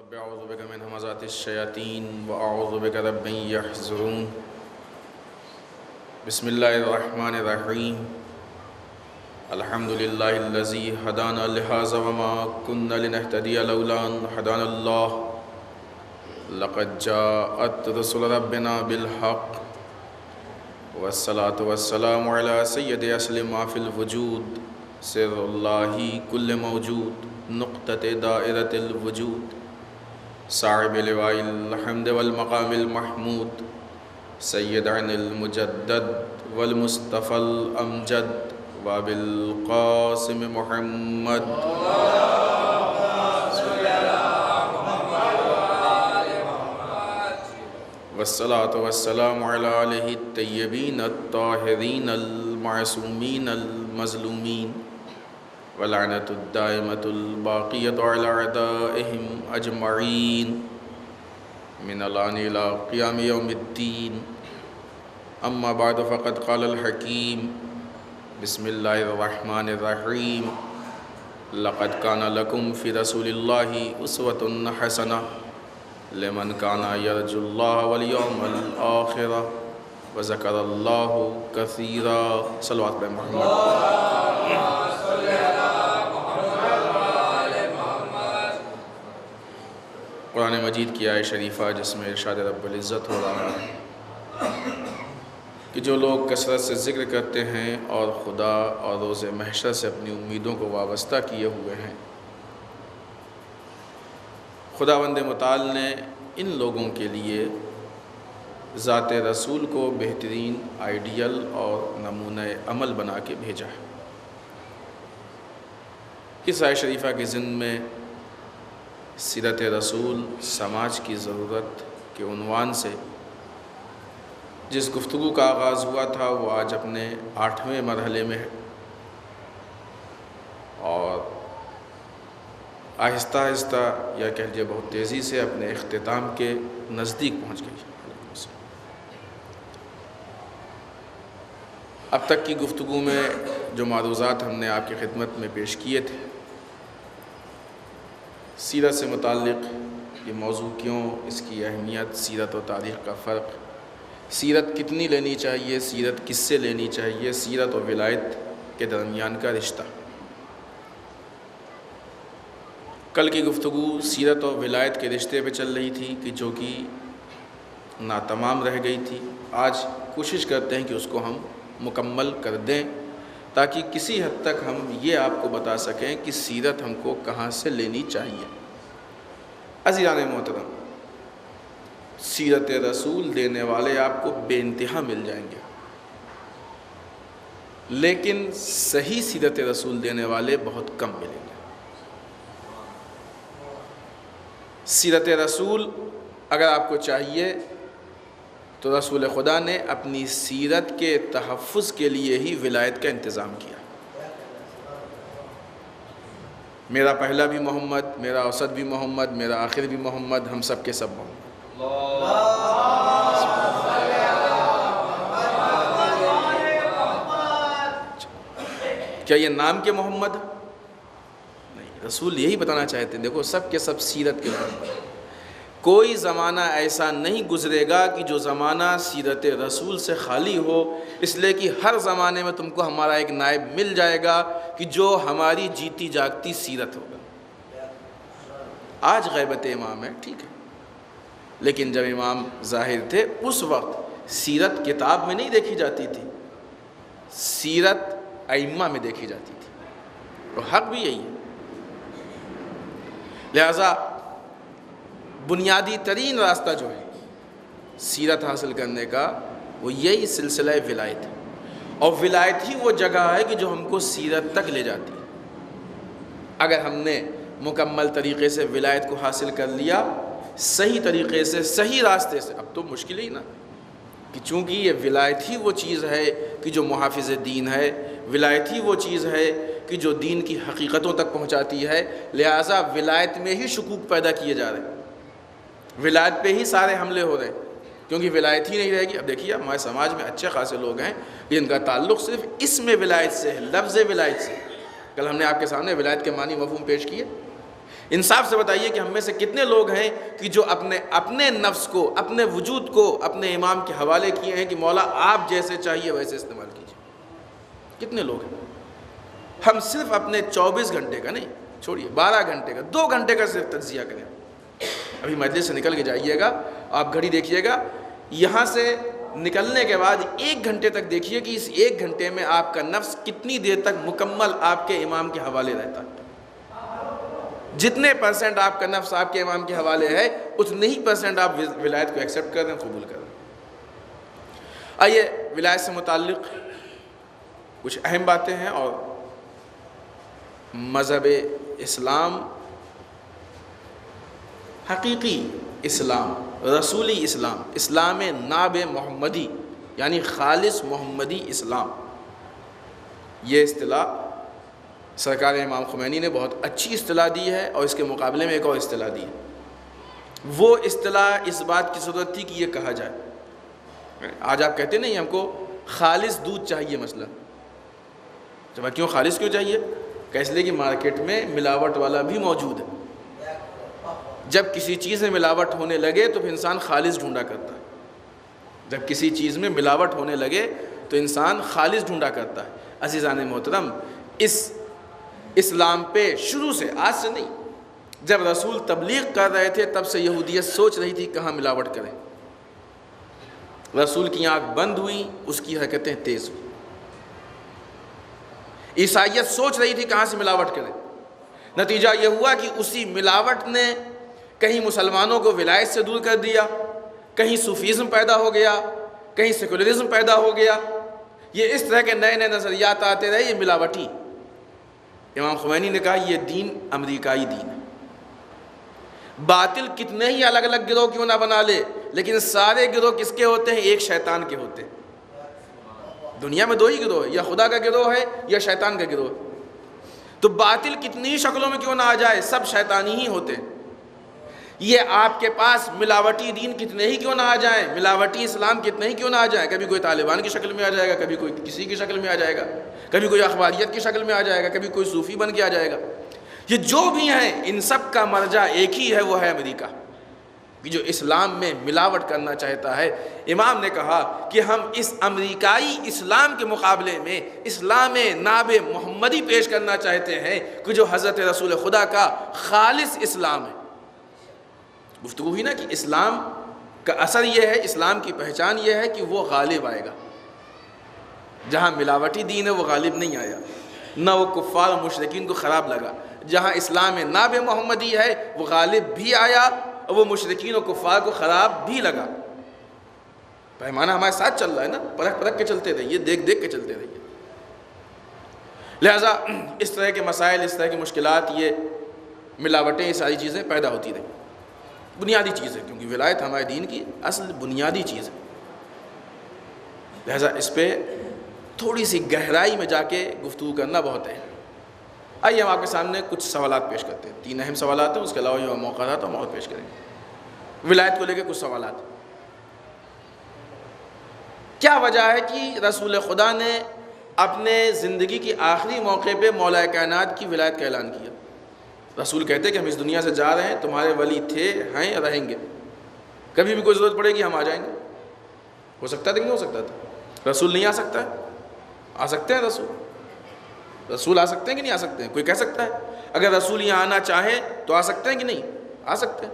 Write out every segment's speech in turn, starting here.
رب اعوذ بک من همزات الشیاطین واعوذ بک رب ان یحضرون بسم اللہ الرحمن الرحیم الحمد للہ الذی ہدانا لہذا وما كنا لنہتدی لولا ان ہدانا اللہ لقد جاءت رسل ربنا بالحق والصلاة والسلام علی سید اصل ما فی الوجود سر اللہ کل موجود نقطۃ دائرۃ الوجود صاحب لواء الحمد والمقام المحمود سید عن المجدد والمصطفى الامجد وبالقاسم محمد والصلاة والسلام علی آلہ الطیبین الطاہرین المعصومین المظلومین ولعنۃ الدائمۃ الباقیۃ علی اعدائہم اجمعین من الآن الی قیام یوم الدین اما بعد فقد قال الحکیم بسم اللہ الرحمن الرحیم لقد کان لکم فی رسول اللہ اسوۃ حسنہ لمن کان یرجو اللہ والیوم الآخر وذکر اللہ کثیرا صلوات پہ محمد قرآن مجید کی آیت شریفہ جس میں ارشاد رب العزت ہو رہا ہے کہ جو لوگ کثرت سے ذکر کرتے ہیں اور خدا اور روز محشر سے اپنی امیدوں کو وابستہ کیے ہوئے ہیں، خداوند متعال نے ان لوگوں کے لیے ذات رسول کو بہترین آئیڈیل اور نمونہ عمل بنا کے بھیجا ہے۔ اس آیت شریفہ کے ضمن میں سیرت رسول سماج کی ضرورت کے عنوان سے جس گفتگو کا آغاز ہوا تھا وہ آج اپنے 8ویں مرحلے میں ہے اور آہستہ آہستہ یا کہہ لیجیے بہت تیزی سے اپنے اختتام کے نزدیک پہنچ گئی۔ اب تک کی گفتگو میں جو معروضات ہم نے آپ کی خدمت میں پیش کیے تھے، سیرت سے متعلق یہ موضوع کیوں، اس کی اہمیت، سیرت و تاریخ کا فرق، سیرت کتنی لینی چاہیے، سیرت کس سے لینی چاہیے، سیرت و ولایت کے درمیان کا رشتہ۔ کل کی گفتگو سیرت و ولایت کے رشتے پہ چل رہی تھی کہ جو کہ ناتمام رہ گئی تھی۔ آج کوشش کرتے ہیں کہ اس کو ہم مکمل کر دیں تاکہ کسی حد تک ہم یہ آپ کو بتا سکیں کہ سیرت ہم کو کہاں سے لینی چاہیے۔ عزیزان محترم، سیرت رسول دینے والے آپ کو بے انتہا مل جائیں گے، لیکن صحیح سیرت رسول دینے والے بہت کم ملیں گے۔ سیرت رسول اگر آپ کو چاہیے تو رسول خدا نے اپنی سیرت کے تحفظ کے لیے ہی ولایت کا انتظام کیا۔ میرا پہلا بھی محمد، میرا اوسط بھی محمد، میرا آخر بھی محمد، ہم سب کے سب محمد۔ کیا یہ نام کے محمد؟ نہیں، رسول یہی بتانا چاہتے ہیں، دیکھو سب کے سب سیرت کے محمد۔ کوئی زمانہ ایسا نہیں گزرے گا کہ جو زمانہ سیرت رسول سے خالی ہو، اس لیے کہ ہر زمانے میں تم کو ہمارا ایک نائب مل جائے گا کہ جو ہماری جیتی جاگتی سیرت ہوگا۔ آج غیبت امام ہے، ٹھیک ہے، لیکن جب امام ظاہر تھے اس وقت سیرت کتاب میں نہیں دیکھی جاتی تھی، سیرت ائمہ میں دیکھی جاتی تھی، اور حق بھی یہی ہے۔ لہذا بنیادی ترین راستہ جو ہے سیرت حاصل کرنے کا وہ یہی سلسلہ ولایت ہے، اور ولایت ہی وہ جگہ ہے کہ جو ہم کو سیرت تک لے جاتی ہے۔ اگر ہم نے مکمل طریقے سے ولایت کو حاصل کر لیا، صحیح طریقے سے، صحیح راستے سے، اب تو مشکل ہی نا، کہ چونکہ یہ ولایت ہی وہ چیز ہے کہ جو محافظ دین ہے، ولایت ہی وہ چیز ہے کہ جو دین کی حقیقتوں تک پہنچاتی ہے، لہٰذا ولایت میں ہی شکوک پیدا کیے جا رہے ہیں، ولایت پہ ہی سارے حملے ہو رہے ہیں، کیونکہ ولایت ہی نہیں رہے گی۔ اب دیکھیے ہمارے سماج میں اچھے خاصے لوگ ہیں جن کا تعلق صرف اسم ولایت سے ہے، لفظ ولایت سے۔ کل ہم نے آپ کے سامنے ولایت کے معنی مفہوم پیش کیے انصاف سے بتائیے کہ ہم میں سے کتنے لوگ ہیں کہ جو اپنے نفس کو، اپنے وجود کو اپنے امام کے حوالے کیے ہیں کہ مولا آپ جیسے چاہیے ویسے استعمال کیجیے؟ کتنے لوگ ہیں؟ ہم صرف اپنے 24 گھنٹے کا نہیں، چھوڑیے 12 گھنٹے کا، 2 گھنٹے کا صرف تجزیہ کریں۔ ابھی مجلس سے نکل کے جائیے گا، آپ گھڑی دیکھیے گا، یہاں سے نکلنے کے بعد 1 گھنٹے تک دیکھیے کہ اس 1 گھنٹے میں آپ کا نفس کتنی دیر تک مکمل آپ کے امام کے حوالے رہتا ہے۔ جتنے % آپ کا نفس آپ کے امام کے حوالے ہے، اتنے ہی % آپ ولایت کو ایکسیپٹ کر دیں، قبول کر دیں۔ آئیے ولایت سے متعلق کچھ اہم باتیں ہیں، اور مذہب اسلام، حقیقی اسلام، رسولی اسلام، اسلام ناب محمدی یعنی خالص محمدی اسلام، یہ اصطلاح سرکار امام خمینی نے بہت اچھی اصطلاح دی ہے، اور اس کے مقابلے میں ایک اور اصطلاح دی ہے۔ وہ اصطلاح اس بات کی ضرورت تھی کہ یہ کہا جائے۔ آج آپ کہتے نہیں ہم کو خالص دودھ چاہیے، مثلا جب کیوں خالص کیوں چاہیے؟ کہ اس لیے کہ مارکیٹ میں ملاوٹ والا بھی موجود ہے۔ جب کسی چیز میں ملاوٹ ہونے لگے تو پھر انسان خالص ڈھونڈا کرتا ہے۔ جب کسی چیز میں ملاوٹ ہونے لگے تو انسان خالص ڈھونڈا کرتا ہے۔ عزیزان محترم، اس اسلام پہ شروع سے، آج سے نہیں، جب رسول تبلیغ کر رہے تھے تب سے یہودیت سوچ رہی تھی کہاں ملاوٹ کریں۔ رسول کی آنکھ بند ہوئی، اس کی حرکتیں تیز ہوئی۔ عیسائیت سوچ رہی تھی کہاں سے ملاوٹ کریں، نتیجہ یہ ہوا کہ اسی ملاوٹ نے کہیں مسلمانوں کو ولایت سے دور کر دیا، کہیں صوفیزم پیدا ہو گیا، کہیں سیکولرزم پیدا ہو گیا۔ یہ اس طرح کے نئے نئے نظریات آتے رہے، یہ ملاوٹی۔ امام خمینی نے کہا یہ دین امریکائی دین ہے۔ باطل کتنے ہی الگ الگ گروہ کیوں نہ بنا لے، لیکن سارے گروہ کس کے ہوتے ہیں؟ ایک شیطان کے ہوتے ہیں۔ دنیا میں 2 ہی گروہ ہے، یا خدا کا گروہ ہے یا شیطان کا گروہ ہے۔ تو باطل کتنی ہی شکلوں میں کیوں نہ آ جائے، سب شیطانی ہی ہوتے ہیں۔ یہ آپ کے پاس ملاوٹی دین کتنے ہی کیوں نہ آ جائیں، ملاوٹی اسلام کتنے ہی کیوں نہ آ جائیں، کبھی کوئی طالبان کی شکل میں آ جائے گا، کبھی کوئی کسی کی شکل میں آ جائے گا، کبھی کوئی اخباریت کی شکل میں آ جائے گا، کبھی کوئی صوفی بن کے آ جائے گا۔ یہ جو بھی ہیں ان سب کا مرجع ایک ہی ہے، وہ ہے امریکہ، کہ جو اسلام میں ملاوٹ کرنا چاہتا ہے۔ امام نے کہا کہ ہم اس امریکائی اسلام کے مقابلے میں اسلام ناب محمدی پیش کرنا چاہتے ہیں، کہ جو حضرت رسول خدا کا خالص اسلام ہے۔ گفتگو ہوئی نا کہ اسلام کا اثر یہ ہے، اسلام کی پہچان یہ ہے کہ وہ غالب آئے گا۔ جہاں ملاوٹی دین ہے وہ غالب نہیں آیا، نہ وہ کفار و مشرکین کو خراب لگا۔ جہاں اسلام ناب محمدی ہے وہ غالب بھی آیا، اور وہ مشرکین و کفار کو خراب بھی لگا۔ پیمانہ ہمارے ساتھ چل رہا ہے نا، پرکھ پرکھ کے چلتے رہیے، دیکھ دیکھ کے چلتے رہیے۔ لہٰذا اس طرح کے مسائل، اس طرح کی مشکلات، یہ ملاوٹیں، یہ ساری چیزیں پیدا ہوتی رہیں۔ بنیادی چیز ہے، کیونکہ ولایت ہمارے دین کی اصل بنیادی چیز ہے، لہذا اس پہ تھوڑی سی گہرائی میں جا کے گفتگو کرنا بہت ہے۔ آئیے ہم آپ کے سامنے کچھ سوالات پیش کرتے ہیں، 3 اہم سوالات ہیں، اس کے علاوہ جو موقع رہا تو ہم اور پیش کریں گے۔ ولایت کو لے کے کچھ سوالات۔ کیا وجہ ہے کہ رسول خدا نے اپنے زندگی کی آخری موقع پہ مولا کائنات کی ولایت کا اعلان کیا؟ رسول کہتے کہ ہم اس دنیا سے جا رہے ہیں، تمہارے ولی تھے، ہیں، رہیں گے، کبھی بھی کوئی ضرورت پڑے گی ہم آ جائیں گے۔ ہو سکتا تھا کہ نہیں ہو سکتا تھا؟ رسول نہیں آ سکتا ہے؟ آ سکتے ہیں رسول آ سکتے ہیں کہ نہیں آ سکتے ہیں؟ کوئی کہہ سکتا ہے؟ اگر رسول یہاں آنا چاہیں تو آ سکتے ہیں کہ نہیں؟ آ سکتے ہیں۔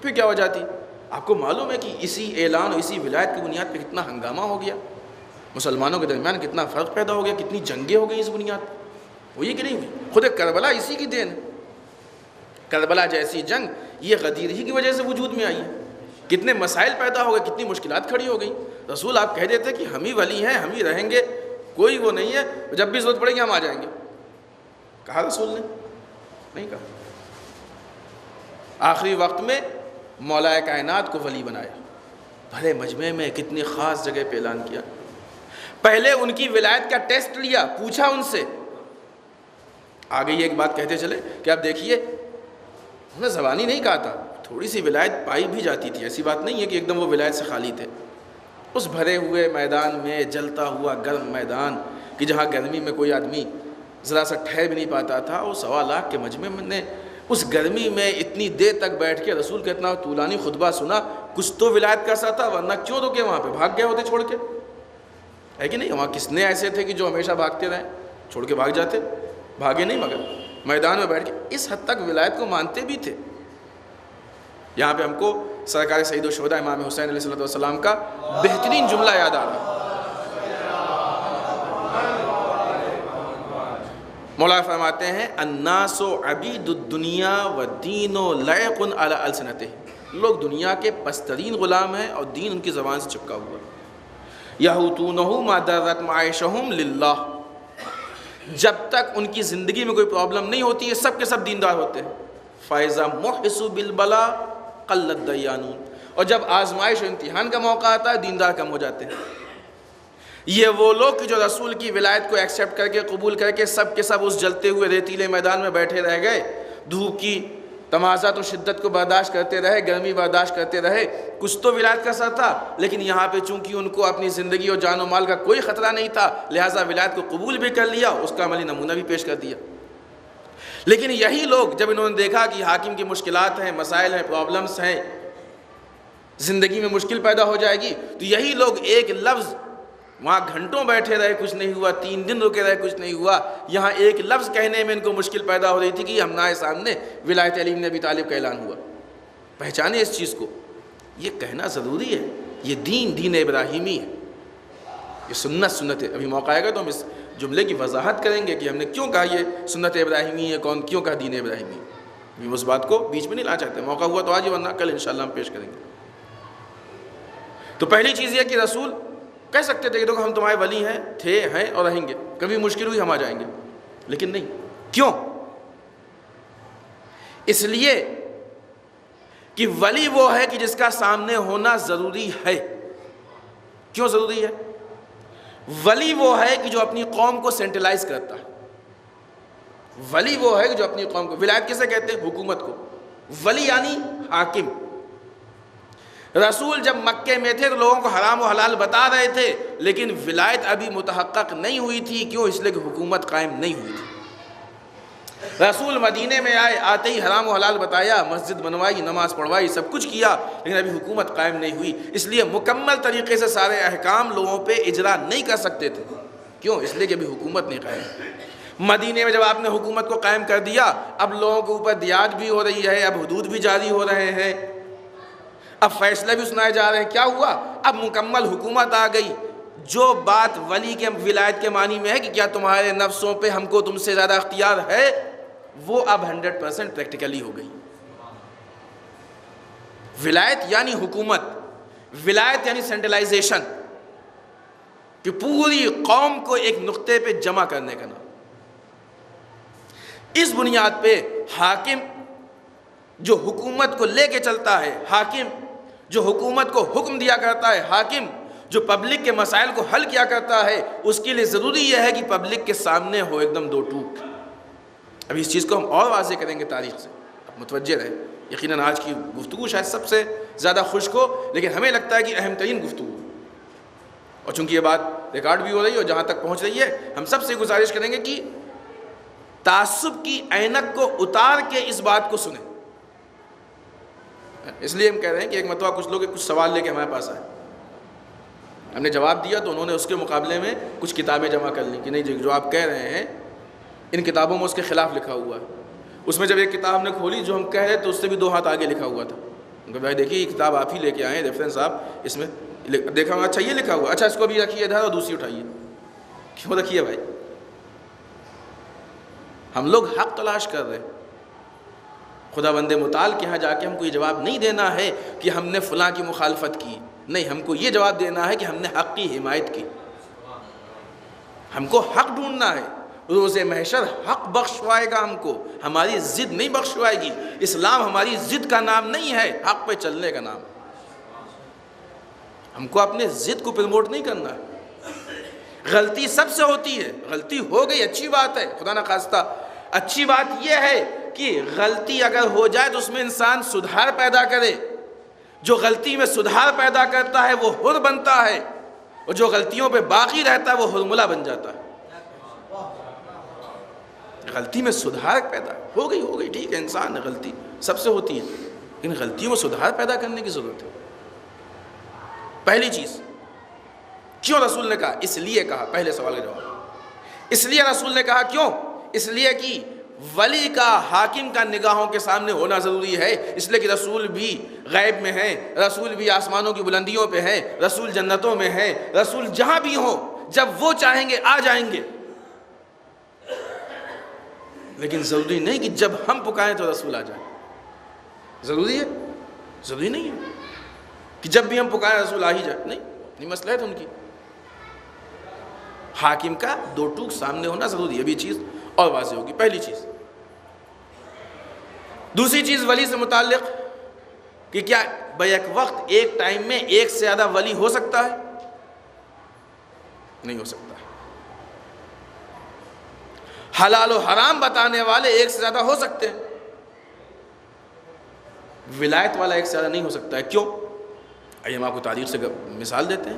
پھر کیا وجہ تھی؟ آپ کو معلوم ہے کہ اسی اعلان اور اسی ولایت کی بنیاد پہ کتنا ہنگامہ ہو گیا، مسلمانوں کے درمیان کتنا فرق پیدا ہو گیا، کتنی جنگیں ہو گئی اس بنیاد پہ، ہوئی کہ نہیں ہوئی؟ خود کربلا اسی کی دین ہے۔ کربلا جیسی جنگ یہ غدیر ہی کی وجہ سے وجود میں آئی ہے۔ کتنے مسائل پیدا ہو گئے، کتنی مشکلات کھڑی ہو گئی۔ رسول آپ کہہ دیتے کہ ہم ہی ولی ہیں، ہم ہی رہیں گے، کوئی وہ نہیں ہے، جب بھی ضرورت پڑے گی ہم آ جائیں گے۔ کہا رسول نے؟ نہیں کہا۔ آخری وقت میں مولا کائنات کو ولی بنایا، بھلے مجمع میں کتنی خاص جگہ پہ اعلان کیا۔ پہلے ان کی ولایت کا ٹیسٹ لیا، پوچھا ان سے۔ آگے یہ ایک بات کہتے چلے کہ آپ دیکھیے، انہوں نے زبانی نہیں کہا تھا، تھوڑی سی ولایت پائی بھی جاتی تھی، ایسی بات نہیں ہے کہ ایک دم وہ ولایت سے خالی تھے۔ اس بھرے ہوئے میدان میں، جلتا ہوا گرم میدان، کہ جہاں گرمی میں کوئی آدمی ذرا سا ٹھہر بھی نہیں پاتا تھا، وہ 1.25 لاکھ کے مجمع نے اس گرمی میں اتنی دیر تک بیٹھ کے رسول کا اتنا طولانی خطبہ سنا، کچھ تو ولایت کا اثر تھا، ورنہ کیوں رکے وہاں پہ؟ بھاگ گئے ہوتے چھوڑ کے، ہے کہ نہیں؟ وہاں کس نے ایسے تھے کہ جو ہمیشہ بھاگتے رہیں، چھوڑ کے بھاگ جاتے؟ بھاگے نہیں، مگر میدان میں بیٹھ کے اس حد تک ولایت کو مانتے بھی تھے۔ یہاں پہ ہم کو سرکار سید الشہداء امام حسین علیہ السلام کا بہترین جملہ یاد آ رہا ہے۔ مولا فرماتے ہیں الناس عبید الدنیا والدین لائق علی السنتہم، لوگ دنیا کے پسترین غلام ہیں اور دین ان کی زبان سے چپکا ہوا۔ یحوتونہ ما درت معاشہم للہ، جب تک ان کی زندگی میں کوئی پرابلم نہیں ہوتی ہے سب کے سب دیندار ہوتے ہیں۔ فائزہ محسو بالبلا قلت دیانون، اور جب آزمائش و امتحان کا موقع آتا ہے دیندار کم ہو جاتے ہیں۔ یہ وہ لوگ جو رسول کی ولایت کو ایکسیپٹ کر کے قبول کر کے سب کے سب اس جلتے ہوئے ریتیلے میدان میں بیٹھے رہ گئے، دھوپ کی تمازات و شدت کو برداشت کرتے رہے، گرمی برداشت کرتے رہے، کچھ تو ولایت کا اثر تھا، لیکن یہاں پہ چونکہ ان کو اپنی زندگی اور جان و مال کا کوئی خطرہ نہیں تھا لہٰذا ولایت کو قبول بھی کر لیا، اس کا عملی نمونہ بھی پیش کر دیا۔ لیکن یہی لوگ جب انہوں نے دیکھا کہ حاکم کی مشکلات ہیں، مسائل ہیں، پرابلمس ہیں، زندگی میں مشکل پیدا ہو جائے گی، تو یہی لوگ ایک لفظ، وہاں گھنٹوں بیٹھے رہے کچھ نہیں ہوا، 3 دن رکے رہے کچھ نہیں ہوا، یہاں ایک لفظ کہنے میں ان کو مشکل پیدا ہو رہی تھی کہ ہمارے سامنے ولایت علی بن ابی طالب کا اعلان ہوا۔ پہچانے اس چیز کو، یہ کہنا ضروری ہے، یہ دین ابراہیمی ہے، یہ سنت ہے۔ ابھی موقع آئے گا تو ہم اس جملے کی وضاحت کریں گے کہ ہم نے کیوں کہا یہ سنت ابراہیمی ہے، کون کیوں کہا دین ابراہیمی ہے۔ ہم اس بات کو بیچ میں نہیں لا چاہتے، موقع ہوا تو آج ہی، ورنہ کل انشاءاللہ ہم پیش کریں گے۔ تو پہلی چیز یہ کہ رسول کہہ سکتے تھے کہ دیکھو ہم تمہارے ولی ہیں، تھے، ہیں اور رہیں گے، کبھی مشکل ہوئی ہم آ جائیں گے، لیکن نہیں۔ کیوں؟ اس لیے کہ ولی وہ ہے کہ جس کا سامنے ہونا ضروری ہے۔ کیوں ضروری ہے؟ ولی وہ ہے کہ جو اپنی قوم کو سینٹرلائز کرتا ہے۔ ولی وہ ہے کہ جو اپنی قوم کو، ولایت کسے کہتے ہیں؟ حکومت کو۔ ولی یعنی حاکم۔ رسول جب مکے میں تھے تو لوگوں کو حرام و حلال بتا رہے تھے، لیکن ولایت ابھی متحقق نہیں ہوئی تھی۔ کیوں؟ اس لیے کہ حکومت قائم نہیں ہوئی تھی۔ رسول مدینے میں آئے، آتے ہی حرام و حلال بتایا، مسجد بنوائی، نماز پڑھوائی، سب کچھ کیا، لیکن ابھی حکومت قائم نہیں ہوئی، اس لیے مکمل طریقے سے سارے احکام لوگوں پہ اجرا نہیں کر سکتے تھے۔ کیوں؟ اس لیے کہ ابھی حکومت نہیں قائم۔ مدینے میں جب آپ نے حکومت کو قائم کر دیا، اب لوگوں کے اوپر دیات بھی ہو رہی ہے، اب حدود بھی جاری ہو رہے ہیں، اب فیصلے بھی سنائے جا رہے ہیں۔ کیا ہوا؟ اب مکمل حکومت آ گئی۔ جو بات ولی کے ولایت کے معنی میں ہے کہ کیا تمہارے نفسوں پہ ہم کو تم سے زیادہ اختیار ہے، وہ اب 100% پریکٹیکلی ہو گئی۔ ولایت یعنی حکومت، ولایت یعنی سینٹرلائزیشن، کہ پوری قوم کو ایک نقطے پہ جمع کرنے کا نام۔ اس بنیاد پہ حاکم جو حکومت کو لے کے چلتا ہے، حاکم جو حکومت کو حکم دیا کرتا ہے، حاکم جو پبلک کے مسائل کو حل کیا کرتا ہے، اس کے لیے ضروری یہ ہے کہ پبلک کے سامنے ہو ایک دم دو ٹوک۔ ابھی اس چیز کو ہم اور واضح کریں گے تاریخ سے، متوجہ رہے۔ یقیناً آج کی گفتگو شاید سب سے زیادہ خشک ہو، لیکن ہمیں لگتا ہے کہ اہم ترین گفتگو، اور چونکہ یہ بات ریکارڈ بھی ہو رہی ہے اور جہاں تک پہنچ رہی ہے، ہم سب سے گزارش کریں گے کہ تعصب کی عینک کو اتار کے اس بات کو سنیں۔ اس لیے ہم کہہ رہے ہیں کہ ایک مرتبہ کچھ لوگ کچھ سوال لے کے ہمارے پاس آئے، ہم نے جواب دیا تو انہوں نے اس کے مقابلے میں کچھ کتابیں جمع کر لیں کہ نہیں جو آپ کہہ رہے ہیں ان کتابوں میں اس کے خلاف لکھا ہوا ہے۔ اس میں جب ایک کتاب نے کھولی جو ہم کہہ رہے تو اس سے بھی 2 ہاتھ آگے لکھا ہوا تھا۔ ان کو بھائی دیکھیے یہ کتاب آپ ہی لے کے آئے ہیں، ریفرنس آپ اس میں دیکھا ہوں، اچھا یہ لکھا ہوا، اچھا اس کو بھی رکھیے ادھر اور دوسری اٹھائیے۔ کیوں رکھیے بھائی؟ ہم لوگ حق تلاش کر رہے ہیں۔ خدا بند متعال کے ہاں جا کے ہم کو یہ جواب نہیں دینا ہے کہ ہم نے فلاں کی مخالفت کی، نہیں، ہم کو یہ جواب دینا ہے کہ ہم نے حق کی حمایت کی۔ ہم کو حق ڈھونڈنا ہے، روز محشر حق بخشوائے گا ہم کو، ہماری ضد نہیں بخشوائے گی۔ اسلام ہماری ضد کا نام نہیں ہے، حق پہ چلنے کا نام۔ ہم کو اپنے ضد کو پروموٹ نہیں کرنا ہے۔ غلطی سب سے ہوتی ہے، غلطی ہو گئی اچھی بات ہے، خدا نہ خواستہ۔ اچھی بات یہ ہے کہ غلطی اگر ہو جائے تو اس میں انسان سدھار پیدا کرے۔ جو غلطی میں سدھار پیدا کرتا ہے وہ حر بنتا ہے، اور جو غلطیوں پہ باقی رہتا ہے وہ حرملہ بن جاتا ہے۔ غلطی میں سدھار پیدا ہو گئی ٹھیک ہے، انسان ہے، غلطی سب سے ہوتی ہے، لیکن غلطیوں میں سدھار پیدا کرنے کی ضرورت ہے۔ پہلی چیز، کیوں رسول نے کہا؟ اس لیے کہا، پہلے سوال کا جواب، اس لیے رسول نے کہا، کیوں؟ اس لیے کہ ولی کا، حاکم کا نگاہوں کے سامنے ہونا ضروری ہے، اس لیے کہ رسول بھی غیب میں ہیں، رسول بھی آسمانوں کی بلندیوں پہ ہیں، رسول جنتوں میں ہیں، رسول جہاں بھی ہوں جب وہ چاہیں گے آ جائیں گے، لیکن ضروری نہیں کہ جب ہم پکاریں تو رسول آ جائیں۔ ضروری ہے؟ ضروری نہیں ہے کہ جب بھی ہم پکاریں رسول آ ہی جائے، نہیں مصلحت ان کی۔ حاکم کا دو ٹوک سامنے ہونا ضروری ہے، ابھی چیز اور واضح ہوگی۔ پہلی چیز۔ دوسری چیز ولی سے متعلق کہ کیا بیک وقت ایک ٹائم میں ایک سے زیادہ ولی ہو سکتا ہے؟ نہیں ہو سکتا۔ حلال و حرام بتانے والے ایک سے زیادہ ہو سکتے ہیں، ولایت والا ایک سے زیادہ نہیں ہو سکتا ہے۔ کیوں؟ آئیے ہم آپ کو تاریخ سے مثال دیتے ہیں،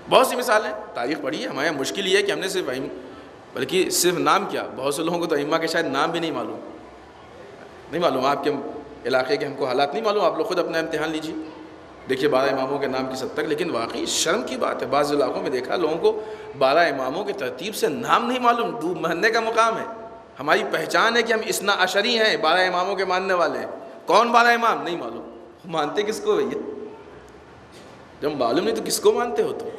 بہت سی مثالیں، تاریخ پڑھی ہے ہمارے یہاں۔ مشکل یہ ہے کہ ہم نے بلکہ صرف نام کیا، بہت سے لوگوں کو تو ائمہ کے شاید نام بھی نہیں معلوم، آپ کے علاقے کے ہم کو حالات نہیں معلوم، آپ لوگ خود اپنا امتحان لیجیے، دیکھیے 12 اماموں کے نام کس حد تک۔ لیکن واقعی شرم کی بات ہے، بعض علاقوں میں دیکھا لوگوں کو 12 اماموں کی ترتیب سے نام نہیں معلوم، ڈوب مرنے کا مقام ہے۔ ہماری پہچان ہے کہ ہم اثنا عشری ہیں، 12 اماموں کے ماننے والے ہیں۔ کون 12 امام؟ نہیں معلوم۔ مانتے کس کو بھیا؟ جب معلوم نہیں تو کس کو مانتے ہو؟ تو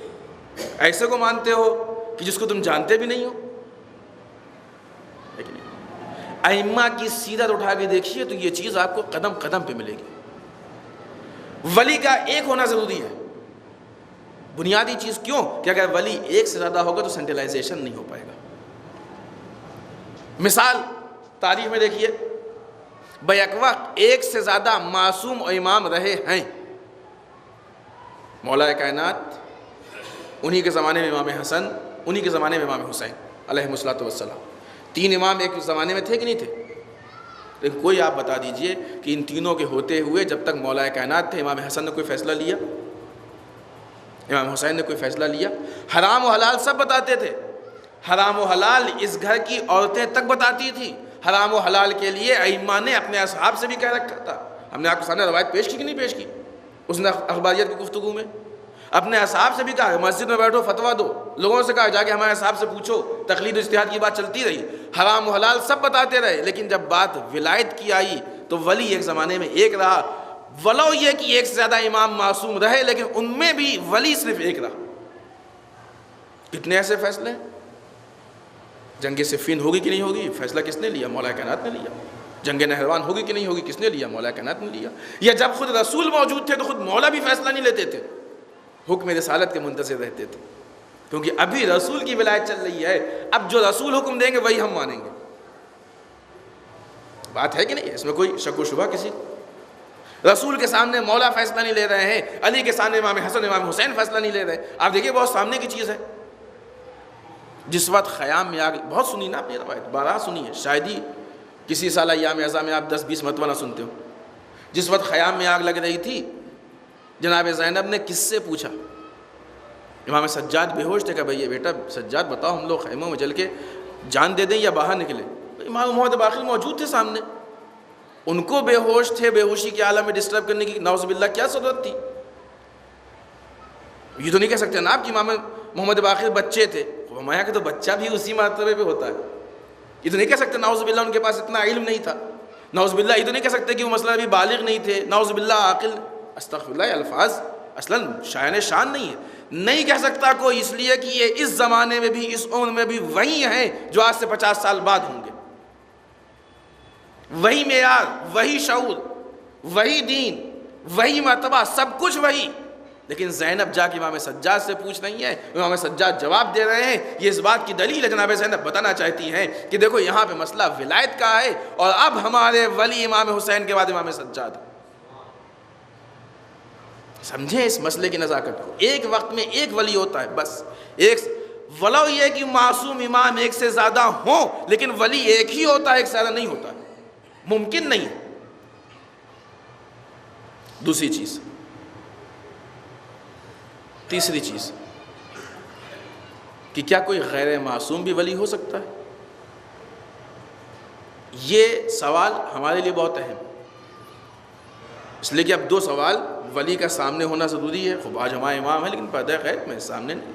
ایسے کو مانتے ہو کہ جس کو تم جانتے بھی نہیں ہو؟ لیکن ائمہ کی سیرت اٹھا کے دیکھیے تو یہ چیز آپ کو قدم قدم پہ ملے گی۔ ولی کا ایک ہونا ضروری ہے، بنیادی چیز۔ کیوں؟ کہ اگر ولی ایک سے زیادہ ہوگا تو سینٹرلائزیشن نہیں ہو پائے گا۔ مثال تاریخ میں دیکھیے، بیک وقت ایک سے زیادہ معصوم و امام رہے ہیں۔ مولا کائنات، انہی کے زمانے میں امام حسن، انہی کے زمانے میں امام حسین علیہ الصلوۃ والسلام، 3 امام ایک زمانے میں تھے کہ نہیں تھے؟ لیکن کوئی آپ بتا دیجئے کہ ان تینوں کے ہوتے ہوئے جب تک مولا کائنات تھے، امام حسن نے کوئی فیصلہ لیا؟ امام حسین نے کوئی فیصلہ لیا؟ حرام و حلال سب بتاتے تھے، حرام و حلال اس گھر کی عورتیں تک بتاتی تھی۔ حرام و حلال کے لیے ائمہ نے اپنے اصحاب سے بھی کہہ رکھا تھا۔ ہم نے آپ کے سامنے روایت پیش کی کہ نہیں پیش کی؟ اس نے اخباریت کی گفتگو میں اپنے اصحاب سے بھی کہا، مسجد میں بیٹھو فتویٰ دو، لوگوں سے کہا جا کے ہمارے اصحاب سے پوچھو، تقلید و اجتہاد کی بات چلتی رہی، حرام و حلال سب بتاتے رہے۔ لیکن جب بات ولایت کی آئی تو ولی ایک زمانے میں ایک رہا، ولو یہ کہ ایک سے زیادہ امام معصوم رہے، لیکن ان میں بھی ولی صرف ایک رہا۔ کتنے ایسے فیصلے ہیں؟ جنگ صفین ہوگی کہ نہیں ہوگی، فیصلہ کس نے لیا؟ مولا کائنات نے لیا۔ جنگ نہروان ہوگی کہ نہیں ہوگی، کس نے لیا؟ مولا کائنات نے لیا۔ یا جب خود رسول موجود تھے تو خود مولا بھی فیصلہ نہیں لیتے تھے، حکم رسالت کے منتظر رہتے تھے، کیونکہ ابھی رسول کی ولایت چل رہی ہے، اب جو رسول حکم دیں گے وہی ہم مانیں گے۔ بات ہے کہ نہیں؟ اس میں کوئی شک و شبہ کسی؟ رسول کے سامنے مولا فیصلہ نہیں لے رہے ہیں، علی کے سامنے امام حسن امام حسین فیصلہ نہیں لے رہے۔ آپ دیکھیے بہت سامنے کی چیز ہے، جس وقت خیام میں آگ، بہت سنی نا آپ نے روایت، 12 سنی ہے، شاید ہی کسی سال ایام اعزاء میں آپ 10-20 مرتبہ نہ سنتے ہو۔ جس وقت خیام میں آگ لگ رہی تھی، جناب زینب نے کس سے پوچھا؟ امام سجاد بے ہوش تھے، کہ بھئی بیٹا سجاد بتاؤ، ہم لوگ خیموں میں جل کے جان دے دیں یا باہر نکلے؟ امام محمد باقر موجود تھے سامنے، ان کو بے ہوش تھے، بے ہوشی کے عالم میں ڈسٹرب کرنے کی نعوذ باللہ کیا ضرورت تھی؟ یہ تو نہیں کہہ سکتے نا آپ کہ امام محمد باقر بچے تھے، ہمارے یہاں کہ تو بچہ بھی اسی مرتبے پہ ہوتا ہے۔ یہ تو نہیں کہہ سکتے نعوذ باللہ ان کے پاس اتنا علم نہیں تھا، نعوذ باللہ یہ تو نہیں کہہ سکتے کہ وہ مسئلہ ابھی بالغ نہیں تھے، نعوذ باللہ عاقل، استغفر اللہ، الفاظ اصلاً شایان شان نہیں ہے، نہیں کہہ سکتا کوئی، اس لیے کہ یہ اس زمانے میں بھی، اس عمر میں بھی وہی ہیں جو آج سے 50 سال بعد ہوں گے۔ وہی معیار، وہی شعور، وہی دین، وہی مرتبہ، سب کچھ وہی۔ لیکن زینب جا کے امام سجاد سے پوچھ رہی ہیں، امام سجاد جواب دے رہے ہیں۔ یہ اس بات کی دلیل ہے، جناب زینب بتانا چاہتی ہیں کہ دیکھو یہاں پہ مسئلہ ولایت کا ہے، اور اب ہمارے ولی امام حسین کے بعد امام سجاد۔ سمجھیں اس مسئلے کی نزاکت کو، ایک وقت میں ایک ولی ہوتا ہے بس، ایک ولو یہ کہ معصوم امام ایک سے زیادہ ہوں، لیکن ولی ایک ہی ہوتا ہے، ایک سے زیادہ نہیں ہوتا، ممکن نہیں۔ دوسری چیز، تیسری چیز کہ کیا کوئی غیر معصوم بھی ولی ہو سکتا ہے؟ یہ سوال ہمارے لیے بہت اہم، اس لیے کہ اب دو سوال، ولی کا سامنے ہونا ضروری ہے، خوب آج ہمارا امام ہے لیکن پردہ غیب میں سامنے نہیں،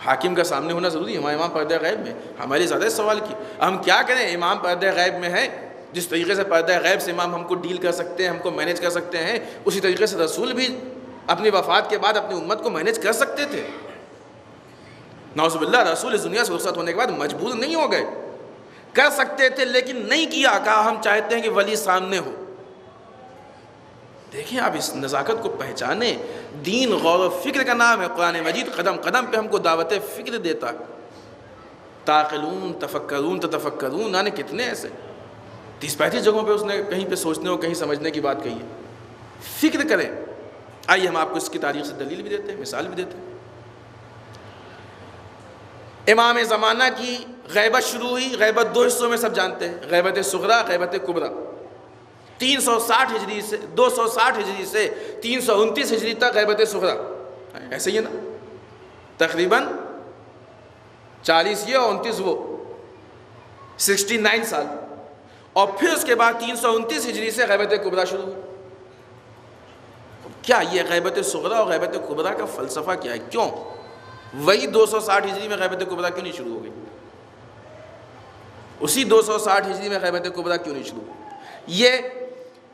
حاکم کا سامنے ہونا ضروری ہے، ہمارا امام پردہ غیب میں، ہمارے زیادہ سوال کی ہم کیا کریں؟ امام پردہ غیب میں ہے، جس طریقے سے پردہ غیب سے امام ہم کو ڈیل کر سکتے ہیں، ہم کو مینیج کر سکتے ہیں، اسی طریقے سے رسول بھی اپنی وفات کے بعد اپنی امت کو مینیج کر سکتے تھے۔ نعوذ باللہ، رسول اس دنیا سے رخصت ہونے کے بعد مجبور نہیں ہو گئے، کر سکتے تھے لیکن نہیں کیا، کہا ہم چاہتے ہیں کہ ولی سامنے ہو۔ دیکھیں آپ اس نزاکت کو پہچانیں، دین غور و فکر کا نام ہے، قرآن مجید قدم قدم پہ ہم کو دعوت فکر دیتا ہے، تعقلون تفکرون تتفکرون، یعنی کتنے ایسے 30-35 جگہوں پہ اس نے کہیں پہ سوچنے اور کہیں سمجھنے کی بات کہی ہے، فکر کریں۔ آئیے ہم آپ کو اس کی تاریخ سے دلیل بھی دیتے ہیں، مثال بھی دیتے ہیں۔ امام زمانہ کی غیبت شروع ہوئی، غیبت 2 حصوں میں سب جانتے ہیں، غیبت صغریٰ، غیبت کبریٰ۔ 360 ہجری سے 260 ہجری سے 329 ہجری تک غیبت صغریٰ، ایسے ہی ہے نا، تقریباً 40 یہ اور 29 وہ، 69 سال، اور پھر اس کے بعد 329 ہجری سے غیبت کبریٰ شروع ہوئی۔ کیا یہ غیبت صغریٰ اور غیبت کبریٰ کا فلسفہ کیا ہے؟ کیوں وہی 260 ہجری میں غیبت کبریٰ کیوں نہیں شروع ہو گئی؟ اسی 260 ہجری میں غیبت کبریٰ کیوں نہیں شروع ہوئی؟ یہ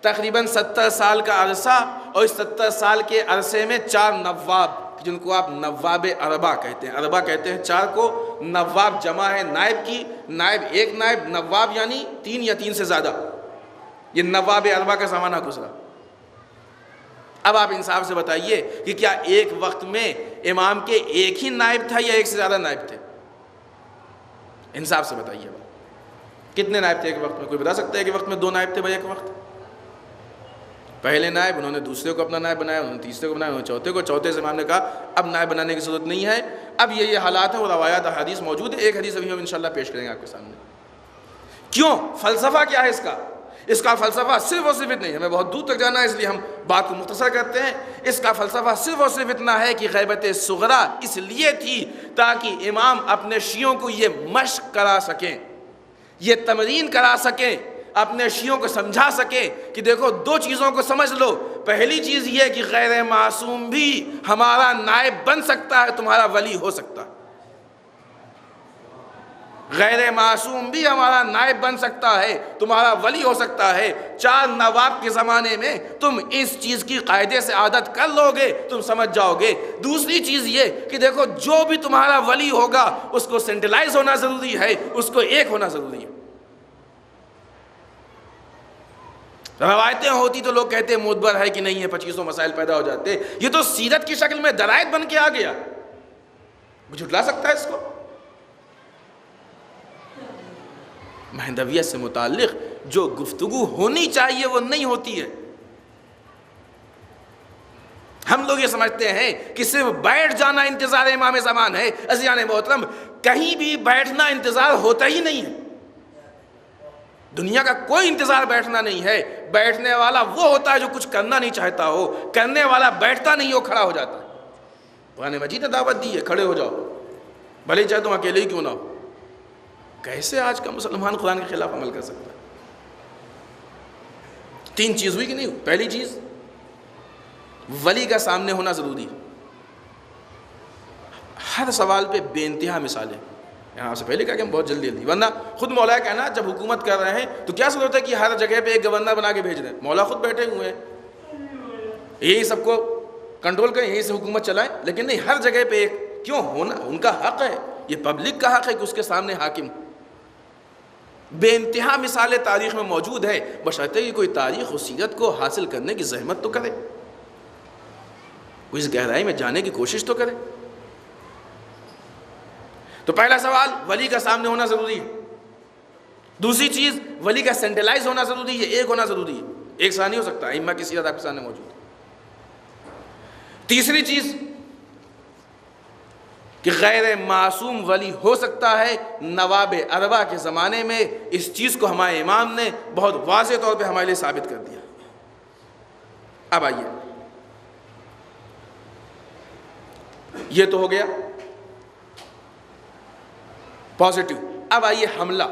تقریباً 70 سال کا عرصہ، اور اس 70 سال کے عرصے میں 4 نواب، جن کو آپ نواب اربع کہتے ہیں، اربع کہتے ہیں 4 کو، نواب جمع ہے نائب کی، نائب ایک نائب، نواب یعنی 3 یا 3 سے زیادہ، یہ نواب اربع کا زمانہ گزرا۔ اب آپ انصاف سے بتائیے کہ کیا ایک وقت میں امام کے ایک ہی نائب تھا یا ایک سے زیادہ نائب تھے؟ انصاف سے بتائیے کتنے نائب تھے ایک وقت میں؟ کوئی بتا سکتا ہے کہ وقت میں 2 نائب تھے بھائی ایک وقت؟ پہلے نائب، انہوں نے دوسرے کو اپنا نائب بنایا، انہوں نے تیسرے کو بنایا، انہوں نے چوتھے کو، چوتھے سے امام نے کہا اب نائب بنانے کی ضرورت نہیں ہے۔ اب یہ حالات ہیں، وہ روایات احادیث موجود ہے، ایک حدیث ابھی ہم انشاءاللہ پیش کریں گے آپ کے سامنے۔ کیوں؟ فلسفہ کیا ہے اس کا؟ اس کا فلسفہ صرف اور صرف نہیں، ہمیں بہت دور تک جانا ہے اس لیے ہم بات کو مختصر کرتے ہیں۔ اس کا فلسفہ صرف اور صرف اتنا ہے کہ غیبت صغریٰ اس لیے تھی تاکہ امام اپنے شیعوں کو یہ مشق کرا سکیں، یہ تمرین کرا سکیں، اپنے شیعوں کو سمجھا سکیں کہ دیکھو 2 چیزوں کو سمجھ لو۔ پہلی چیز یہ کہ غیر معصوم بھی ہمارا نائب بن سکتا ہے، تمہارا ولی ہو سکتا ہے، غیر معصوم بھی ہمارا نائب بن سکتا ہے، تمہارا ولی ہو سکتا ہے۔ 4 نواب کے زمانے میں تم اس چیز کی قاعدے سے عادت کر لو گے، تم سمجھ جاؤ گے۔ دوسری چیز یہ کہ دیکھو جو بھی تمہارا ولی ہوگا اس کو سینٹرلائز ہونا ضروری ہے، اس کو ایک ہونا ضروری ہے۔ روایتیں ہوتی تو لوگ کہتے ہیں معتبر ہے کہ نہیں ہے، 2500 مسائل پیدا ہو جاتے، یہ تو سیرت کی شکل میں درائد بن کے آ گیا، جھٹلا سکتا ہے اس کو؟ مہدویت سے متعلق جو گفتگو ہونی چاہیے وہ نہیں ہوتی ہے۔ ہم لوگ یہ سمجھتے ہیں کہ صرف بیٹھ جانا انتظار امام زمان ہے۔ عزیزان محترم، کہیں بھی بیٹھنا انتظار ہوتا ہی نہیں ہے، دنیا کا کوئی انتظار بیٹھنا نہیں ہے۔ بیٹھنے والا وہ ہوتا ہے جو کچھ کرنا نہیں چاہتا ہو، کرنے والا بیٹھتا نہیں ہو، کھڑا ہو جاتا ہے۔ قرآن مجید نے دعوت دی ہے کھڑے ہو جاؤ، بھلے چاہے تم اکیلے ہی کیوں نہ ہو۔ کیسے آج کا مسلمان قرآن کے خلاف عمل کر سکتا ہے؟ 3 چیز ہوئی کہ نہیں ہوئی؟ پہلی چیز ولی کا سامنے ہونا ضروری ہے۔ ہر سوال پہ بے انتہا مثالیں، یہاں سے پہلے کہا کہ ہم بہت جلدی ورنہ خود مولا کہنا جب حکومت کر رہے ہیں تو کیا ضرورت ہے کہ ہر جگہ پہ ایک گورنر بنا کے بھیج دیں؟ مولا خود بیٹھے ہوئے ہیں، یہی سب کو کنٹرول کریں، یہی سے حکومت چلائیں، لیکن نہیں، ہر جگہ پہ ایک کیوں ہونا ان کا حق ہے، یہ پبلک کا حق ہے کہ اس کے سامنے حاکم۔ بے انتہا مثالیں تاریخ میں موجود ہے، بشرطے کہ کوئی تاریخ و سیرت کو حاصل کرنے کی زحمت تو کرے، کوئی اس گہرائی میں جانے کی کوشش تو کرے۔ تو پہلا سوال ولی کا سامنے ہونا ضروری ہے۔ دوسری چیز ولی کا سینٹرلائز ہونا ضروری ہے، ایک ہونا ضروری ہے، ایک ساتھ نہیں ہو سکتا، ائمہ کی سیرت آپ کے سامنے موجود ہے۔ تیسری چیز کہ غیر معصوم ولی ہو سکتا ہے۔ نواب اربع کے زمانے میں اس چیز کو ہمارے امام نے بہت واضح طور پہ ہمارے لیے ثابت کر دیا۔ اب آئیے، یہ تو ہو گیا پازیٹیو۔ اب آئیے حملہ،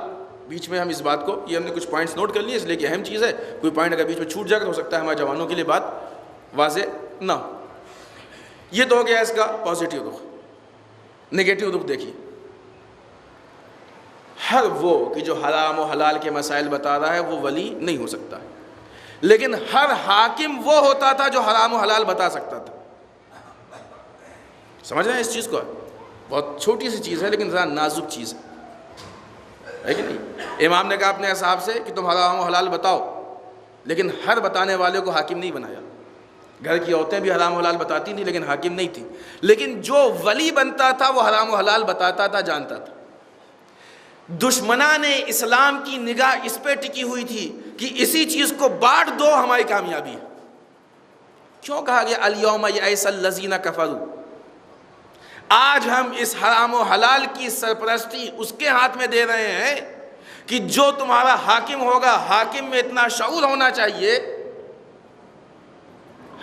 بیچ میں ہم اس بات کو، یہ ہم نے کچھ پوائنٹس نوٹ کر لیے اس لیے کہ اہم چیز ہے، کوئی پوائنٹ اگر بیچ میں چھوٹ جائے تو ہو سکتا ہے ہمارے جوانوں کے لیے بات واضح نہ ہو۔ یہ تو ہو گیا اس کا پازیٹیو رخ۔ نگیٹو رخ دیکھیے، ہر وہ کہ جو حرام و حلال کے مسائل بتا رہا ہے وہ ولی نہیں ہو سکتا، لیکن ہر حاکم وہ ہوتا تھا جو حرام و حلال بتا سکتا تھا۔ سمجھ رہے ہیں اس چیز کو؟ بہت چھوٹی سی چیز ہے لیکن ذرا نازک چیز ہے کہ نہیں؟ امام نے کہا اپنے اصحاب سے کہ تم حرام و حلال بتاؤ، لیکن ہر بتانے والے کو حاکم نہیں بنایا۔ گھر کی عورتیں بھی حرام و حلال بتاتی تھیں لیکن حاکم نہیں تھی، لیکن جو ولی بنتا تھا وہ حرام و حلال بتاتا تھا، جانتا تھا۔ دشمنان اسلام کی نگاہ اس پہ ٹکی ہوئی تھی کہ اسی چیز کو بانٹ دو ہماری کامیابی ہے۔ کیوں کہا گیا الیوم یئس الذین کفروا؟ آج ہم اس حرام و حلال کی سرپرستی اس کے ہاتھ میں دے رہے ہیں کہ جو تمہارا حاکم ہوگا، حاکم میں اتنا شعور ہونا چاہیے،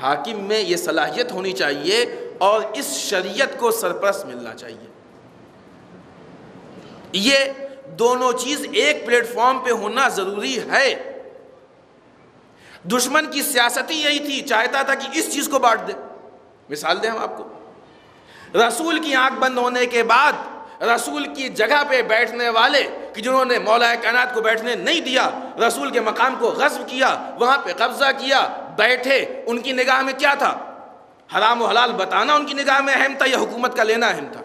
حاکم میں یہ صلاحیت ہونی چاہیے اور اس شریعت کو سرپرست ملنا چاہیے۔ یہ دونوں چیز ایک پلیٹ فارم پہ ہونا ضروری ہے۔ دشمن کی سیاست ہی یہی تھی، چاہتا تھا کہ اس چیز کو بانٹ دے۔ مثال دیں ہم آپ کو، رسول کی آنکھ بند ہونے کے بعد رسول کی جگہ پہ بیٹھنے والے کہ جنہوں نے مولا کائنات کو بیٹھنے نہیں دیا، رسول کے مقام کو غصب کیا، وہاں پہ قبضہ کیا، بیٹھے، ان کی نگاہ میں کیا تھا؟ حرام و حلال بتانا ان کی نگاہ میں اہم تھا یا حکومت کا لینا اہم تھا؟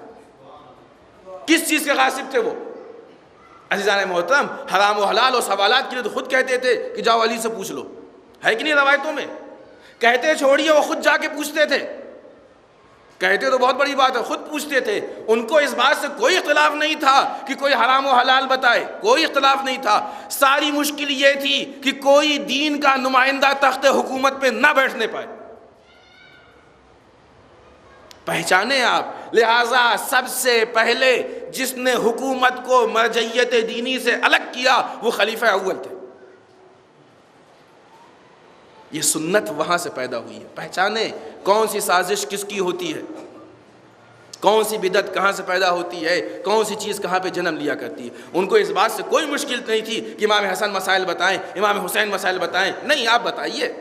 کس چیز کے غاصب تھے وہ؟ عزیزان محترم، حرام و حلال اور سوالات کے لیے تو خود کہتے تھے کہ جاؤ علی سے پوچھ لو، ہے کہ نہیں روایتوں میں؟ کہتے چھوڑیے، وہ خود جا کے پوچھتے تھے۔ کہتے تو بہت بڑی بات ہے، خود پوچھتے تھے۔ ان کو اس بات سے کوئی اختلاف نہیں تھا کہ کوئی حرام و حلال بتائے، کوئی اختلاف نہیں تھا۔ ساری مشکل یہ تھی کہ کوئی دین کا نمائندہ تخت حکومت پہ نہ بیٹھنے پائے۔ پہچانے آپ؟ لہٰذا سب سے پہلے جس نے حکومت کو مرجعیت دینی سے الگ کیا وہ خلیفہ اول تھے۔ یہ سنت وہاں سے پیدا ہوئی ہے۔ پہچانے کون سی سازش کس کی ہوتی ہے، کون سی بدعت کہاں سے پیدا ہوتی ہے، کون سی چیز کہاں پہ جنم لیا کرتی ہے۔ ان کو اس بات سے کوئی مشکل نہیں تھی کہ امام حسن مسائل بتائیں، امام حسین مسائل بتائیں، نہیں، آپ بتائیے۔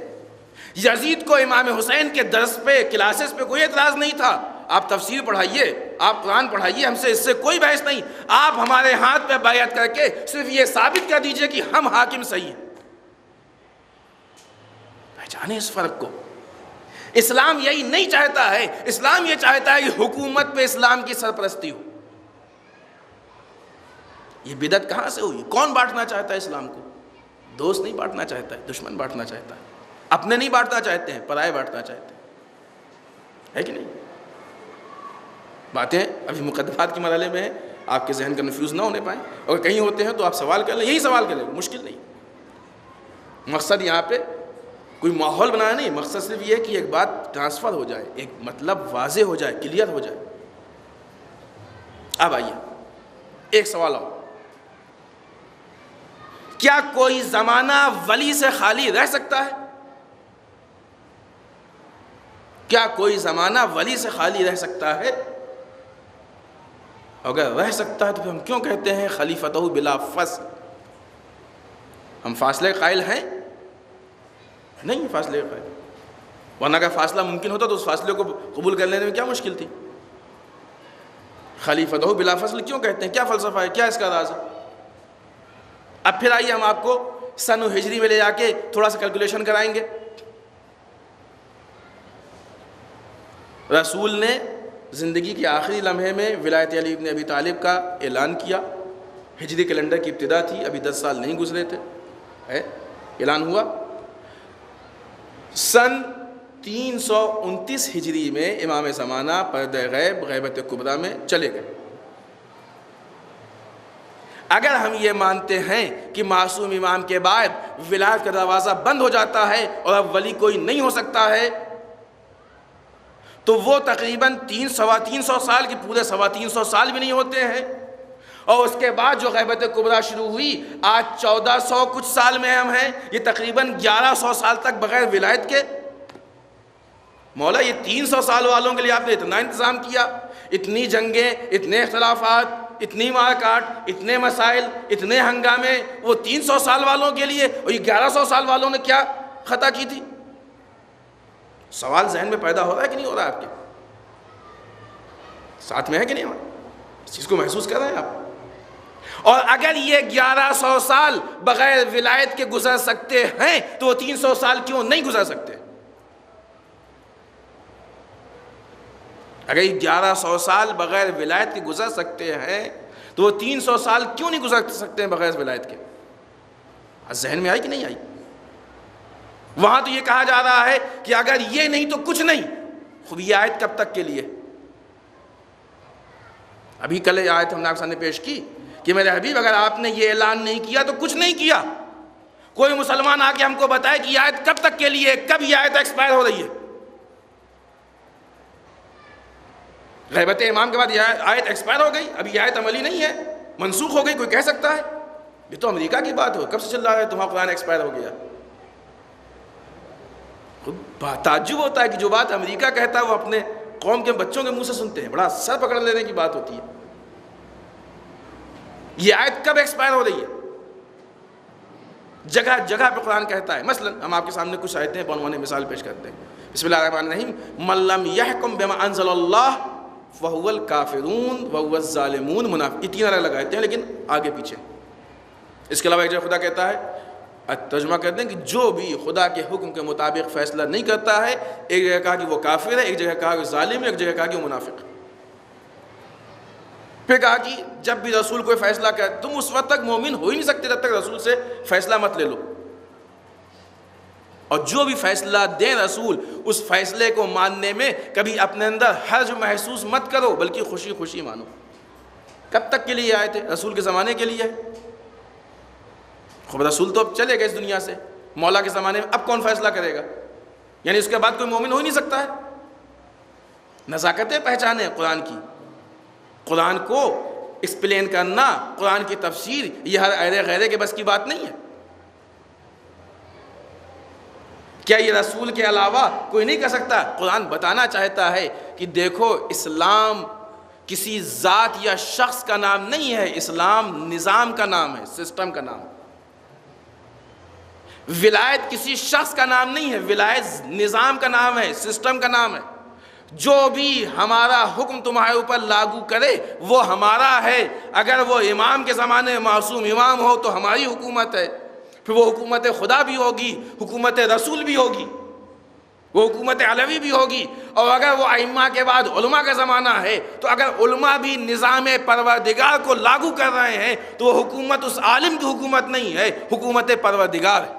یزید کو امام حسین کے درس پہ، کلاسز پہ کوئی اعتراض نہیں تھا، آپ تفسیر پڑھائیے، آپ قرآن پڑھائیے، ہم سے اس سے کوئی بحث نہیں۔ آپ ہمارے ہاتھ پہ بیعت کر کے صرف یہ ثابت کر دیجئے کہ ہم حاکم صحیح ہیں۔ پہچانے اس فرق کو۔ اسلام یہی نہیں چاہتا ہے، اسلام یہ چاہتا ہے کہ حکومت پہ اسلام کی سرپرستی ہو۔ یہ بدعت کہاں سے ہوئی؟ کون بانٹنا چاہتا ہے اسلام کو؟ دوست نہیں بانٹنا چاہتا ہے، دشمن بانٹنا چاہتا ہے۔ اپنے نہیں بانٹنا چاہتے ہیں، پرائے بانٹنا چاہتے ہیں، ہے کہ نہیں؟ باتیں ابھی مقدمات کے مرحلے میں ہیں، آپ کے ذہن کنفیوز نہ ہونے پائیں، اور کہیں ہوتے ہیں تو آپ سوال کر لیں، یہی سوال کر لیں، مشکل نہیں۔ مقصد یہاں پہ کوئی ماحول بنانا نہیں، مقصد صرف یہ ہے کہ ایک بات ٹرانسفر ہو جائے، ایک مطلب واضح ہو جائے، کلیئر ہو جائے۔ اب آئیے ایک سوال اور، کیا کوئی زمانہ ولی سے خالی رہ سکتا ہے؟ کیا کوئی زمانہ ولی سے خالی رہ سکتا ہے؟ اگر رہ سکتا ہے تو پھر ہم کیوں کہتے ہیں خلیفتہ بلا فصل؟ ہم فاصلے قائل ہیں؟ نہیں فاصلے قائل، ورنہ اگر فاصلہ ممکن ہوتا تو اس فاصلے کو قبول کر لینے میں کیا مشکل تھی؟ خلیفتہ بلا فصل کیوں کہتے ہیں؟ کیا فلسفہ ہے؟ کیا اس کا راز ہے؟ اب پھر آئیے ہم آپ کو سن و ہجری میں لے جا کے تھوڑا سا کیلکولیشن کرائیں گے۔ رسول نے زندگی کے آخری لمحے میں ولایت علی ابن ابی طالب کا اعلان کیا، ہجری کیلنڈر کی ابتدا تھی، ابھی 10 سال نہیں گزرے تھے، اعلان ہوا۔ سن 329 ہجری میں امام زمانہ پردہ غیب، غیبت کبریٰ میں چلے گئے۔ اگر ہم یہ مانتے ہیں کہ معصوم امام کے بعد ولایت کا دروازہ بند ہو جاتا ہے اور اب ولی کوئی نہیں ہو سکتا ہے، تو وہ تقریباً 300 سال کی پورے 350 سال بھی نہیں ہوتے ہیں، اور اس کے بعد جو غیبت کبریٰ شروع ہوئی، آج 1400 کچھ سال میں ہم ہیں، یہ تقریباً 1100 سال تک بغیر ولایت کے۔ مولا یہ 300 سال والوں کے لیے آپ نے اتنا انتظام کیا، اتنی جنگیں، اتنے اختلافات، اتنی مار کاٹ، اتنے مسائل، اتنے ہنگامے، وہ 300 سال والوں کے لیے، اور یہ 1100 سال والوں نے کیا خطا کی تھی؟ سوال ذہن میں پیدا ہو رہا ہے کہ نہیں ہو رہا ہے آپ کے ساتھ میں؟ ہے کہ نہیں ہمارا؟ اس چیز کو محسوس کر رہے ہیں آپ؟ اور اگر یہ 1100 سال بغیر ولایت کے گزر سکتے ہیں تو وہ 300 سال کیوں نہیں گزر سکتے؟ اگر یہ 1100 سال بغیر ولایت کے گزر سکتے ہیں تو وہ 300 سال کیوں نہیں گزر سکتے ہیں بغیر ولایت کے؟ ذہن میں آئی کہ نہیں آئی؟ وہاں تو یہ کہا جا رہا ہے کہ اگر یہ نہیں تو کچھ نہیں. خوب یہ آیت کب تک کے لیے؟ ابھی کل یہ آیت ہم نے آپ کے سامنے پیش کی کہ میرے حبیب اگر آپ نے یہ اعلان نہیں کیا تو کچھ نہیں کیا. کوئی مسلمان آ کے ہم کو بتائے کہ یہ آیت کب تک کے لیے، کب یہ آیت ایکسپائر ہو رہی ہے؟ غیبت امام کے بعد یہ آیت ایکسپائر ہو گئی، ابھی یہ آیت عملی نہیں ہے، منسوخ ہو گئی. کوئی کہہ سکتا ہے؟ یہ تو امریکہ کی بات ہو، کب سے چل رہا ہے تمہارا قرآن ایکسپائر ہو گیا؟ تعجب ہوتا ہے کہ جو بات امریکہ کہتا ہے وہ اپنے قوم کے بچوں کے منہ سے سنتے ہیں. بڑا سر پکڑ لینے کی بات ہوتی ہے. یہ آیت کب ایکسپائر ہو رہی ہے؟ جگہ جگہ پہ قرآن کہتا ہے. مثلا ہم آپ کے سامنے کچھ آیتیں بعنوان مثال پیش کرتے ہیں. بسم اللہ الرحمن الرحیم. من لم یحکم بما انزل اللہ فہو الکافرون وہو الظالمون. منافق. یہ 3 الگ آیتیں ہیں لیکن آگے پیچھے. اس کے علاوہ ایک جگہ خدا کہتا ہے، ترجمہ کرتے ہیں کہ جو بھی خدا کے حکم کے مطابق فیصلہ نہیں کرتا ہے، ایک جگہ کہا کہ وہ کافر ہے، ایک جگہ کہا کہ ظالم ہے، ایک جگہ کہا کہ وہ منافق. پھر کہا کہ جب بھی رسول کوئی فیصلہ کرے تم اس وقت تک مومن ہو ہی نہیں سکتے جب تک رسول سے فیصلہ مت لے لو، اور جو بھی فیصلہ دیں رسول اس فیصلے کو ماننے میں کبھی اپنے اندر حرج محسوس مت کرو بلکہ خوشی خوشی مانو. کب تک کے لیے آئے تھے؟ رسول کے زمانے کے لیے. خب رسول تو اب چلے گئے اس دنیا سے، مولا کے زمانے میں اب کون فیصلہ کرے گا؟ یعنی اس کے بعد کوئی مومن ہو ہی نہیں سکتا ہے. نزاکتیں پہچانے قرآن کی، قرآن کو ایکسپلین کرنا، قرآن کی تفسیر، یہ ہر ایرے غیرے کے بس کی بات نہیں ہے. کیا یہ رسول کے علاوہ کوئی نہیں کر سکتا؟ قرآن بتانا چاہتا ہے کہ دیکھو اسلام کسی ذات یا شخص کا نام نہیں ہے، اسلام نظام کا نام ہے، سسٹم کا نام ہے. ولایت کسی شخص کا نام نہیں ہے، ولایت نظام کا نام ہے، سسٹم کا نام ہے. جو بھی ہمارا حکم تمہارے اوپر لاگو کرے وہ ہمارا ہے. اگر وہ امام کے زمانے میں معصوم امام ہو تو ہماری حکومت ہے، پھر وہ حکومت خدا بھی ہوگی، حکومت رسول بھی ہوگی، وہ حکومت علوی بھی ہوگی. اور اگر وہ ائمہ کے بعد علماء کا زمانہ ہے تو اگر علماء بھی نظام پروردگار کو لاگو کر رہے ہیں تو وہ حکومت اس عالم کی حکومت نہیں ہے، حکومت پروردگار ہے.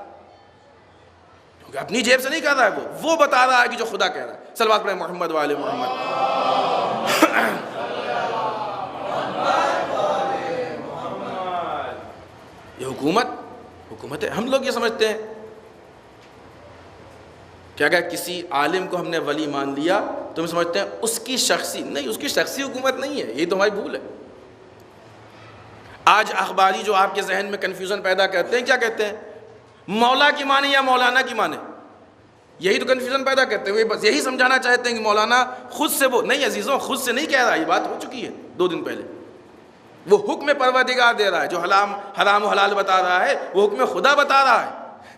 کیونکہ اپنی جیب سے نہیں کر رہا ہے، وہ بتا رہا ہے کہ جو خدا کہہ رہا ہے. صلوات پڑھیں محمد وآل محمد. یہ حکومت ہے. ہم لوگ یہ سمجھتے ہیں کہ اگر کسی عالم کو ہم نے ولی مان لیا تو ہم سمجھتے ہیں اس کی شخصی، نہیں، اس کی شخصی حکومت نہیں ہے. یہ تو ہماری بھول ہے. آج اخباری جو آپ کے ذہن میں کنفیوژن پیدا کرتے ہیں، کیا کہتے ہیں؟ مولا کی مانے یا مولانا کی مانے. یہی تو کنفیوژن پیدا کرتے ہیں. وہ بس یہی سمجھانا چاہتے ہیں کہ مولانا خود سے وہ نہیں. عزیزوں، خود سے نہیں کہہ رہا، یہ بات ہو چکی ہے 2 دن پہلے. وہ حکم پروردگار دے رہا ہے. جو حرام و حلال بتا رہا ہے وہ حکم خدا بتا رہا ہے.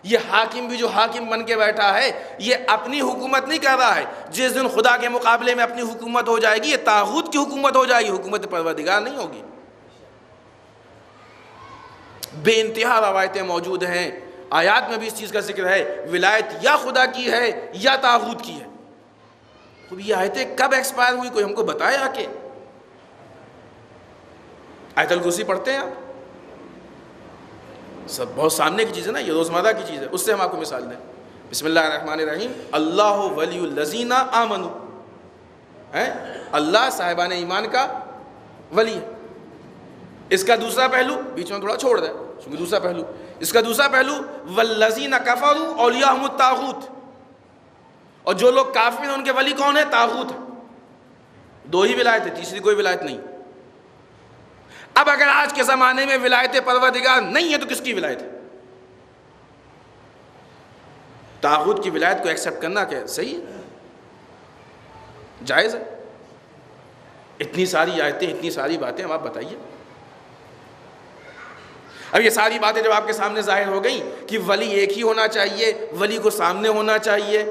یہ حاکم بھی جو حاکم بن کے بیٹھا ہے یہ اپنی حکومت نہیں کر رہا ہے. جس دن خدا کے مقابلے میں اپنی حکومت ہو جائے گی یہ طاغوت کی حکومت ہو جائے گی، حکومت پروردگار نہیں ہوگی. بے انتہا روایتیں موجود ہیں، آیات میں بھی اس چیز کا ذکر ہے، ولایت یا خدا کی ہے یا طاغوت کی ہے. خب یہ آیتیں کب ایکسپائر ہوئی؟ کوئی ہم کو بتائے آ کے. آیت الکرسی پڑھتے ہیں آپ؟ سب بہت سامنے کی چیز ہے نا، یہ روزمرہ کی چیز ہے. اس سے ہم آپ کو مثال دیں. بسم اللہ الرحمن الرحیم. اللہ ولی الذین آمنوا. اللہ صاحبان ایمان کا ولی ہے. اس کا دوسرا پہلو بیچ میں تھوڑا چھوڑ دیں کیونکہ دوسرا پہلو، اس کا دوسرا پہلو والذین کفروا اولیاءہم الطاغوت. اور جو لوگ کافر ہیں ان کے ولی کون ہے؟ طاغوت ہے. 2 ہی ولایت ہے، تیسری کوئی ولایت نہیں. اب اگر آج کے زمانے میں ولایت پروردگار نہیں ہے تو کس کی ولایت ہے؟ طاغوت کی ولایت کو ایکسیپٹ کرنا کیا صحیح ہے؟ جائز ہے؟ اتنی ساری آیتیں، اتنی ساری باتیں، اب آپ بتائیے۔ اب یہ ساری باتیں جب آپ کے سامنے ظاہر ہو گئیں کہ ولی ایک ہی ہونا چاہیے، ولی کو سامنے ہونا چاہیے،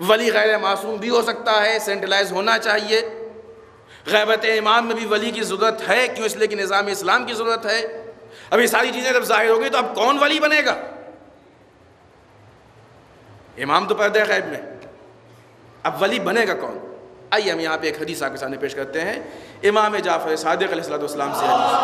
ولی غیر معصوم بھی ہو سکتا ہے، سینٹرلائز ہونا چاہیے، غیبت امام میں بھی ولی کی ضرورت ہے، کیوں؟ اس لیے کہ نظام اسلام کی ضرورت ہے۔ اب یہ ساری چیزیں جب ظاہر ہو گئی تو اب کون ولی بنے گا؟ امام تو پردہ غیب میں، اب ولی بنے گا کون؟ آئیے ہم یہاں پہ ایک حدیث آپ کے سامنے پیش کرتے ہیں، امام جعفر صادق علیہ السلام سے حدیث۔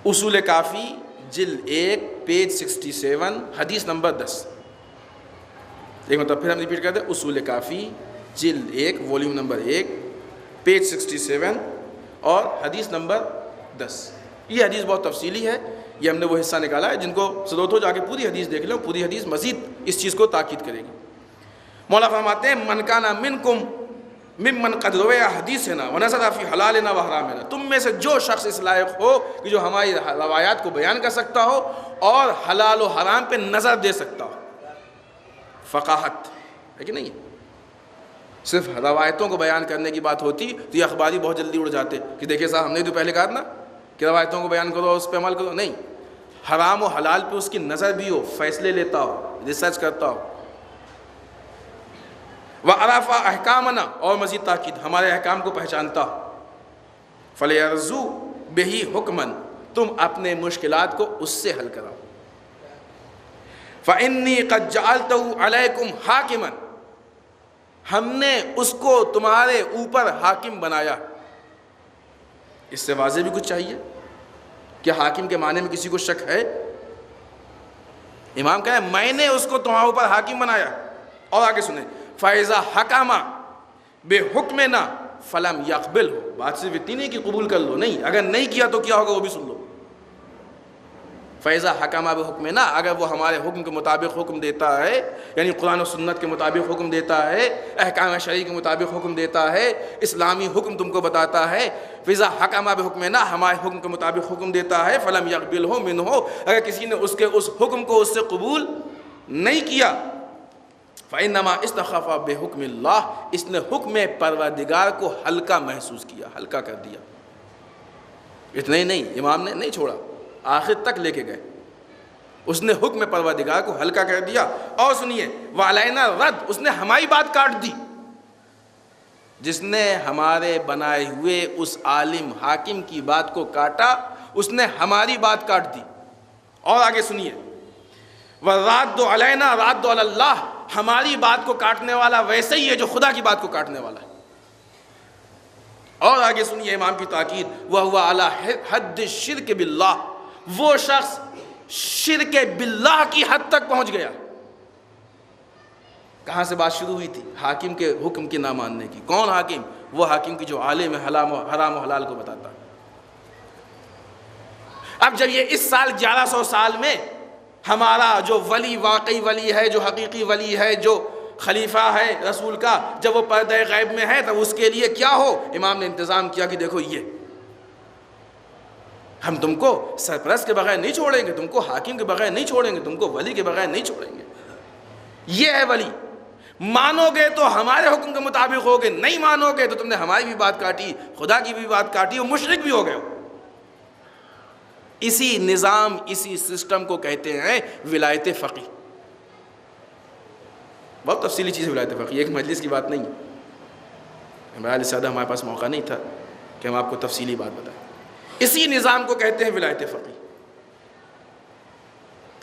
اصول کافی جلد 1 پیج 67 حدیث نمبر 10۔ ایک مطلب پھر ہم ریپیٹ کرتے ہیں، اصول کافی جلد 1 والیوم نمبر 1 پیج 67 اور حدیث نمبر 10۔ یہ حدیث بہت تفصیلی ہے، یہ ہم نے وہ حصہ نکالا ہے، جن کو ضرورت ہو جا کے پوری حدیث دیکھ لیں، پوری حدیث مزید اس چیز کو تاکید کرے گی۔ مولا فرماتے ہیں من کانا منکم ممن قد روی حدیثنا ونظر فی حلالنا وحرامنا، تم میں سے جو شخص اس لائق ہو کہ جو ہماری روایات کو بیان کر سکتا ہو اور حلال و حرام پہ نظر دے سکتا ہو۔ فقاہت ہے کہ نہیں؟ صرف روایتوں کو بیان کرنے کی بات ہوتی تو یہ اخباری بہت جلدی اڑ جاتے کہ دیکھیں صاحب ہم نے تو پہلے کہا نا کہ روایتوں کو بیان کرو، اس پہ عمل کرو۔ نہیں، حرام و حلال پہ اس کی نظر بھی ہو، فیصلے لیتا ہو، ریسرچ کرتا ہو۔ وَعَرَفَ أَحْكَامَنَا، اور مزید تاکید ہمارے احکام کو پہچانتا ہو۔ فَلْيَرْزُوا بِهِ حُكْمًا، تم اپنے مشکلات کو اس سے حل کراؤ۔ فَإِنِّي قَدْ جَعَلْتَهُ عَلَيْكُمْ حَاكِمًا، ہم نے اس کو تمہارے اوپر حاکم بنایا۔ اس سے واضح بھی کچھ چاہیے کہ حاکم کے معنی میں کسی کو شک ہے؟ امام کہا ہے میں نے اس کو تمہارے اوپر حاکم بنایا۔ اور آگے سنیں، فَإِذَا حَكَمَ بِحُكْمِنَا فَلَمْ يَقْبِلْهُ، بات صرف اتنی نہیں کہ قبول کر لو، نہیں، اگر نہیں کیا تو کیا ہوگا وہ بھی سن لو۔ فَإِذَا حَكَمَ بِحُكْمِنَا، اگر وہ ہمارے حکم کے مطابق حکم دیتا ہے، یعنی قرآن و سنت کے مطابق حکم دیتا ہے، احکام شرعی کے مطابق حکم دیتا ہے، اسلامی حکم تم کو بتاتا ہے، فَإِذَا حَكَمَ بِحُكْمِنَا، ہمارے حکم کے مطابق حکم دیتا ہے، فَلَمْ يَقْبِلْهُ مِنْهُ، اگر کسی نے اس کے اس حکم کو اس سے قبول نہیں کیا، فَإِنَّمَا اسْتَخَفَ بِحُكْمِ اللَّهِ، اس نے حکم پروردگار کو ہلکا محسوس کیا، ہلکا کر دیا۔ اتنا ہی نہیں، امام نے نہیں چھوڑا، آخر تک لے کے گئے، اس نے حکم پروردگار کو ہلکا کر دیا۔ اور سنیے، وَعَلَيْنَا رَدْ، اس نے ہماری بات کاٹ دی، جس نے ہمارے بنائے ہوئے اس عالم حاکم کی بات کو کاٹا، اس نے ہماری بات کاٹ دی۔ اور آگے سنیے، وَالرَّادُّ عَلَيْنَا رَادُّ عَلَى اللَّهِ، ہماری بات کو کاٹنے والا ویسے ہی ہے جو خدا کی بات کو کاٹنے والا ہے۔ اور آگے سنیے امام کی تاکید، وَهُوَ عَلَى حَدِّ الشِّرْكِ بِاللَّهِ، وہ شخص شرک باللہ کی حد تک پہنچ گیا۔ کہاں سے بات شروع ہوئی تھی؟ حاکم کے حکم کی نہ ماننے کی۔ کون حاکم؟ وہ حاکم کی جو عالم حرام و حلال کو بتاتا ہے۔ اب جب یہ اس سال 1100 سال میں ہمارا جو ولی واقعی ولی ہے، جو حقیقی ولی ہے، جو خلیفہ ہے رسول کا، جب وہ پردہ غیب میں ہے تب اس کے لیے کیا ہو؟ امام نے انتظام کیا کہ دیکھو یہ ہم تم کو سرپرست کے بغیر نہیں چھوڑیں گے، تم کو حاکم کے بغیر نہیں چھوڑیں گے، تم کو ولی کے بغیر نہیں چھوڑیں گے۔ یہ ہے ولی، مانو گے تو ہمارے حکم کے مطابق ہوگے، نہیں مانو گے تو تم نے ہماری بھی بات کاٹی، خدا کی بھی بات کاٹی اور مشرک بھی ہو گئے ہو۔ اسی نظام، اسی سسٹم کو کہتے ہیں ولایت فقیہ۔ بہت تفصیلی چیز ہے ولایت فقیہ، ایک مجلس کی بات نہیں ہے، ہمارے سادہ ہمارے پاس موقع نہیں تھا کہ ہم آپ کو تفصیلی بات بتائیں۔ اسی نظام کو کہتے ہیں ولایت فقیہ۔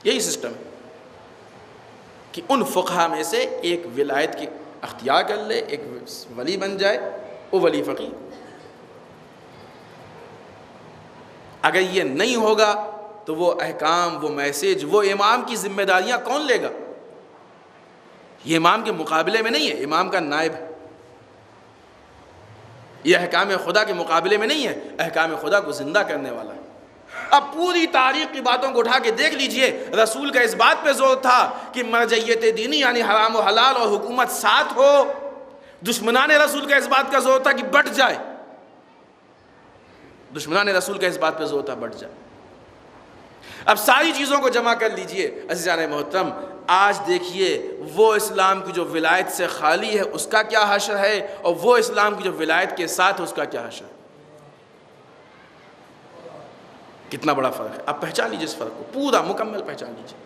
یہی سسٹم ہے کہ ان فقہا میں سے ایک ولایت کی اختیار کر لے، ایک ولی بن جائے، وہ ولی فقیہ۔ اگر یہ نہیں ہوگا تو وہ احکام، وہ میسج، وہ امام کی ذمہ داریاں کون لے گا؟ یہ امام کے مقابلے میں نہیں ہے، امام کا نائب ہے۔ یہ احکام خدا کے مقابلے میں نہیں ہے، احکام خدا کو زندہ کرنے والا ہے۔ اب پوری تاریخ کی باتوں کو اٹھا کے دیکھ لیجئے، رسول کا اس بات پہ زور تھا کہ مرجعیت دینی یعنی حرام و حلال اور حکومت ساتھ ہو۔ دشمنان رسول کا اس بات کا زور تھا کہ بٹ جائے، دشمنان رسول کا اس بات پہ زور تھا بٹ جائے۔ اب ساری چیزوں کو جمع کر لیجئے عزیزان محترم، آج دیکھیے وہ اسلام کی جو ولایت سے خالی ہے اس کا کیا حشر ہے، اور وہ اسلام کی جو ولایت کے ساتھ ہے اس کا کیا حشر ہے۔ کتنا بڑا فرق ہے، آپ پہچان لیجیے اس فرق کو، پورا مکمل پہچان لیجیے۔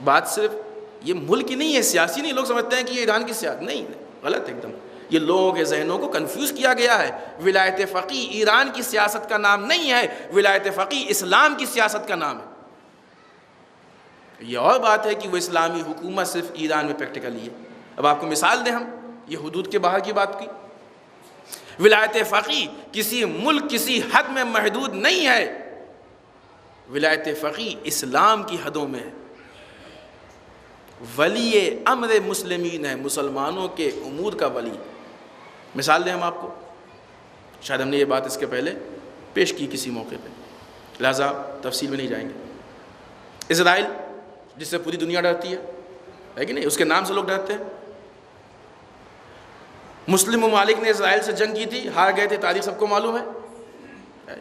بات صرف یہ ملک کی نہیں ہے، سیاسی نہیں، لوگ سمجھتے ہیں کہ یہ ایران کی سیاست، نہیں، غلط ایک دم، یہ لوگوں کے ذہنوں کو کنفیوز کیا گیا ہے۔ ولایت فقیہ ایران کی سیاست کا نام نہیں ہے، ولایت فقیہ اسلام کی سیاست کا نام ہے۔ یہ اور بات ہے کہ وہ اسلامی حکومت صرف ایران میں پریکٹیکلی ہے۔ اب آپ کو مثال دیں، ہم یہ حدود کے باہر کی بات کی، ولایت فقیہ کسی ملک کسی حد میں محدود نہیں ہے، ولایت فقیہ اسلام کی حدوں میں ہے۔ ولی امر مسلمین ہے، مسلمانوں کے امور کا ولی۔ مثال دیں ہم آپ کو، شاید ہم نے یہ بات اس کے پہلے پیش کی کسی موقع پہ، لہذا تفصیل میں نہیں جائیں گے۔ اسرائیل جس سے پوری دنیا ڈرتی ہے کہ نہیں، اس کے نام سے لوگ ڈرتے ہیں۔ مسلم ممالک نے اسرائیل سے جنگ کی تھی، ہار گئے تھے، تاریخ سب کو معلوم ہے۔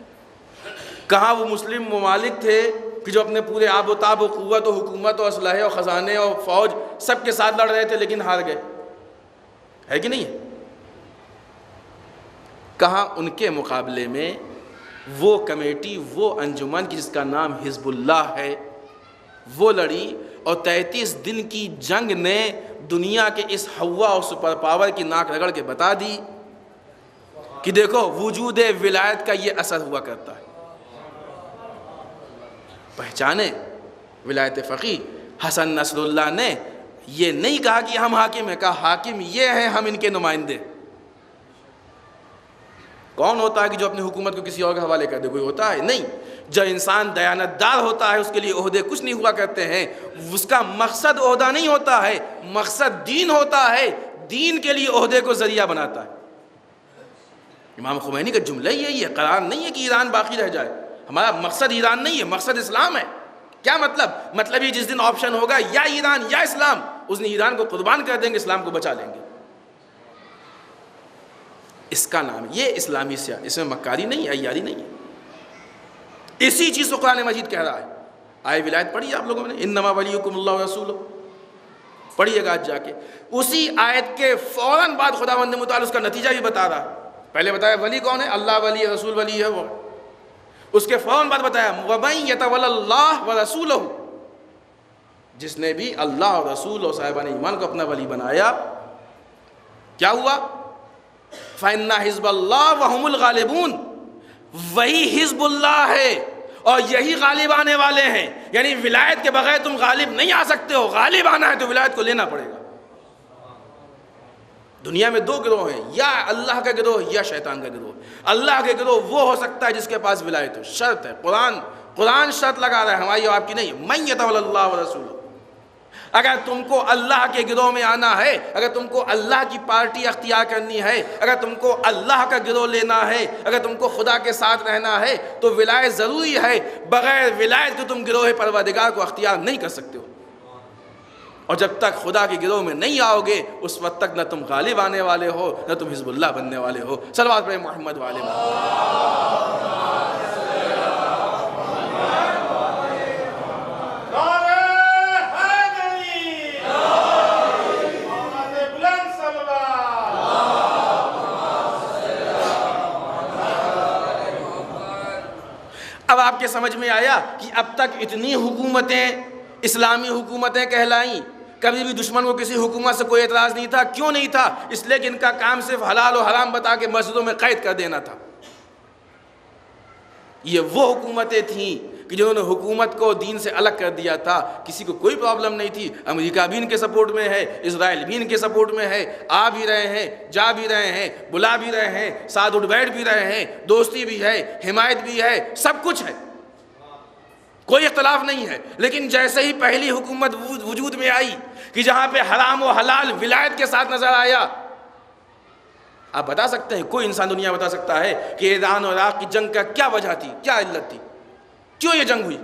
کہاں وہ مسلم ممالک تھے کہ جو اپنے پورے آب و تاب و قوت و حکومت و اسلحے و خزانے اور فوج سب کے ساتھ لڑ رہے تھے، لیکن ہار گئے، ہے کہ نہیں؟ کہاں ان کے مقابلے میں وہ کمیٹی، وہ انجمن جس کا نام حزب اللہ ہے، وہ لڑی، اور 33 دن کی جنگ نے دنیا کے اس ہوا اور سپر پاور کی ناک رگڑ کے بتا دی کہ دیکھو وجود ولایت کا یہ اثر ہوا کرتا ہے۔ پہچانے ولایت فقیہ حسن نصر اللہ نے یہ نہیں کہا کہ ہم حاکم ہیں، کہا حاکم یہ ہیں، ہم ان کے نمائندے۔ کون ہوتا ہے کہ جو اپنی حکومت کو کسی اور کے حوالے کر دے؟ کوئی ہوتا ہے؟ نہیں۔ جو انسان دیانت دار ہوتا ہے اس کے لیے عہدے کچھ نہیں ہوا کرتے ہیں، اس کا مقصد عہدہ نہیں ہوتا ہے، مقصد دین ہوتا ہے، دین کے لیے عہدے کو ذریعہ بناتا ہے۔ امام خمینی کا جملہ یہی ہے، قرار نہیں ہے کہ ایران باقی رہ جائے، ہمارا مقصد ایران نہیں ہے، مقصد اسلام ہے۔ کیا مطلب؟ مطلب یہ جس دن آپشن ہوگا یا ایران یا اسلام، اس دن ایران کو قربان کر دیں گے، اسلام کو بچا لیں گے۔ اس کا نام یہ اسلامی سیاست، اس میں مکاری نہیں ہے، عیاری نہیں ہے۔ اسی چیز کو قرآن مجید کہہ رہا ہے۔ آئے ولایت پڑھی آپ لوگوں نے، انما ولیکم اللہ ورسولہ، پڑھیے گا آج جا کے۔ اسی آیت کے فوراً بعد خداوند متعال اس کا نتیجہ بھی بتا رہا ہے۔ پہلے بتایا ولی کون ہے، اللہ ولی، رسول ولی ہے وہ، اس کے فوراً بعد بتایا وَمَن يَتَوَلَّ اللَّهَ وَرَسُولَهُ، جس نے بھی اللہ اور رسول اور صاحبان ایمان کو اپنا ولی بنایا، کیا ہوا؟ فَإِنَّ حِزْبَ اللَّهِ وَهُمُ الْغَالِبُونَ، وہی حزب اللہ ہے اور یہی غالب آنے والے ہیں۔ یعنی ولایت کے بغیر تم غالب نہیں آ سکتے ہو، غالب آنا ہے تو ولایت کو لینا پڑے گا۔ دنیا میں دو گروہ ہیں، یا اللہ کا گروہ یا شیطان کا گروہ۔ اللہ کے گروہ وہ ہو سکتا ہے جس کے پاس ولایت ہو، شرط ہے، قرآن شرط لگا رہا ہے، ہماری اور آپ کی نہیں۔ مَن يَتَوَلَّ اللَّهَ وَرَسُولَهُ، اگر تم کو اللہ کے گروہ میں آنا ہے، اگر تم کو اللہ کی پارٹی اختیار کرنی ہے، اگر تم کو اللہ کا گروہ لینا ہے، اگر تم کو خدا کے ساتھ رہنا ہے، تو ولایت ضروری ہے۔ بغیر ولایت کے تم گروہ پروردگار کو اختیار نہیں کر سکتے ہو، اور جب تک خدا کے گروہ میں نہیں آؤ گے اس وقت تک نہ تم غالب آنے والے ہو، نہ تم حزب اللہ بننے والے ہو۔ صلوات پڑھیں محمد والے محمد۔ اب آپ کے سمجھ میں آیا کہ اب تک اتنی حکومتیں اسلامی حکومتیں کہلائیں، کبھی بھی دشمن کو کسی حکومت سے کوئی اعتراض نہیں تھا۔ کیوں نہیں تھا؟ اس لیے کہ ان کا کام صرف حلال و حرام بتا کے مسجدوں میں قید کر دینا تھا۔ یہ وہ حکومتیں تھیں کہ جنہوں نے حکومت کو دین سے الگ کر دیا تھا، کسی کو کوئی پرابلم نہیں تھی۔ امریکہ بھی ان کے سپورٹ میں ہے، اسرائیل بھی ان کے سپورٹ میں ہے، آ بھی رہے ہیں، جا بھی رہے ہیں، بلا بھی رہے ہیں، ساتھ اٹھ بیٹھ بھی رہے ہیں، دوستی بھی ہے، حمایت بھی ہے، سب کچھ ہے، کوئی اختلاف نہیں ہے۔ لیکن جیسے ہی پہلی حکومت وجود میں آئی کہ جہاں پہ حرام و حلال ولایت کے ساتھ نظر آیا، آپ بتا سکتے ہیں، کوئی انسان دنیا بتا سکتا ہے کہ ایران اور عراق کی جنگ کا کیا وجہ تھی، کیا علت تھی، کیوں یہ جنگ ہوئی؟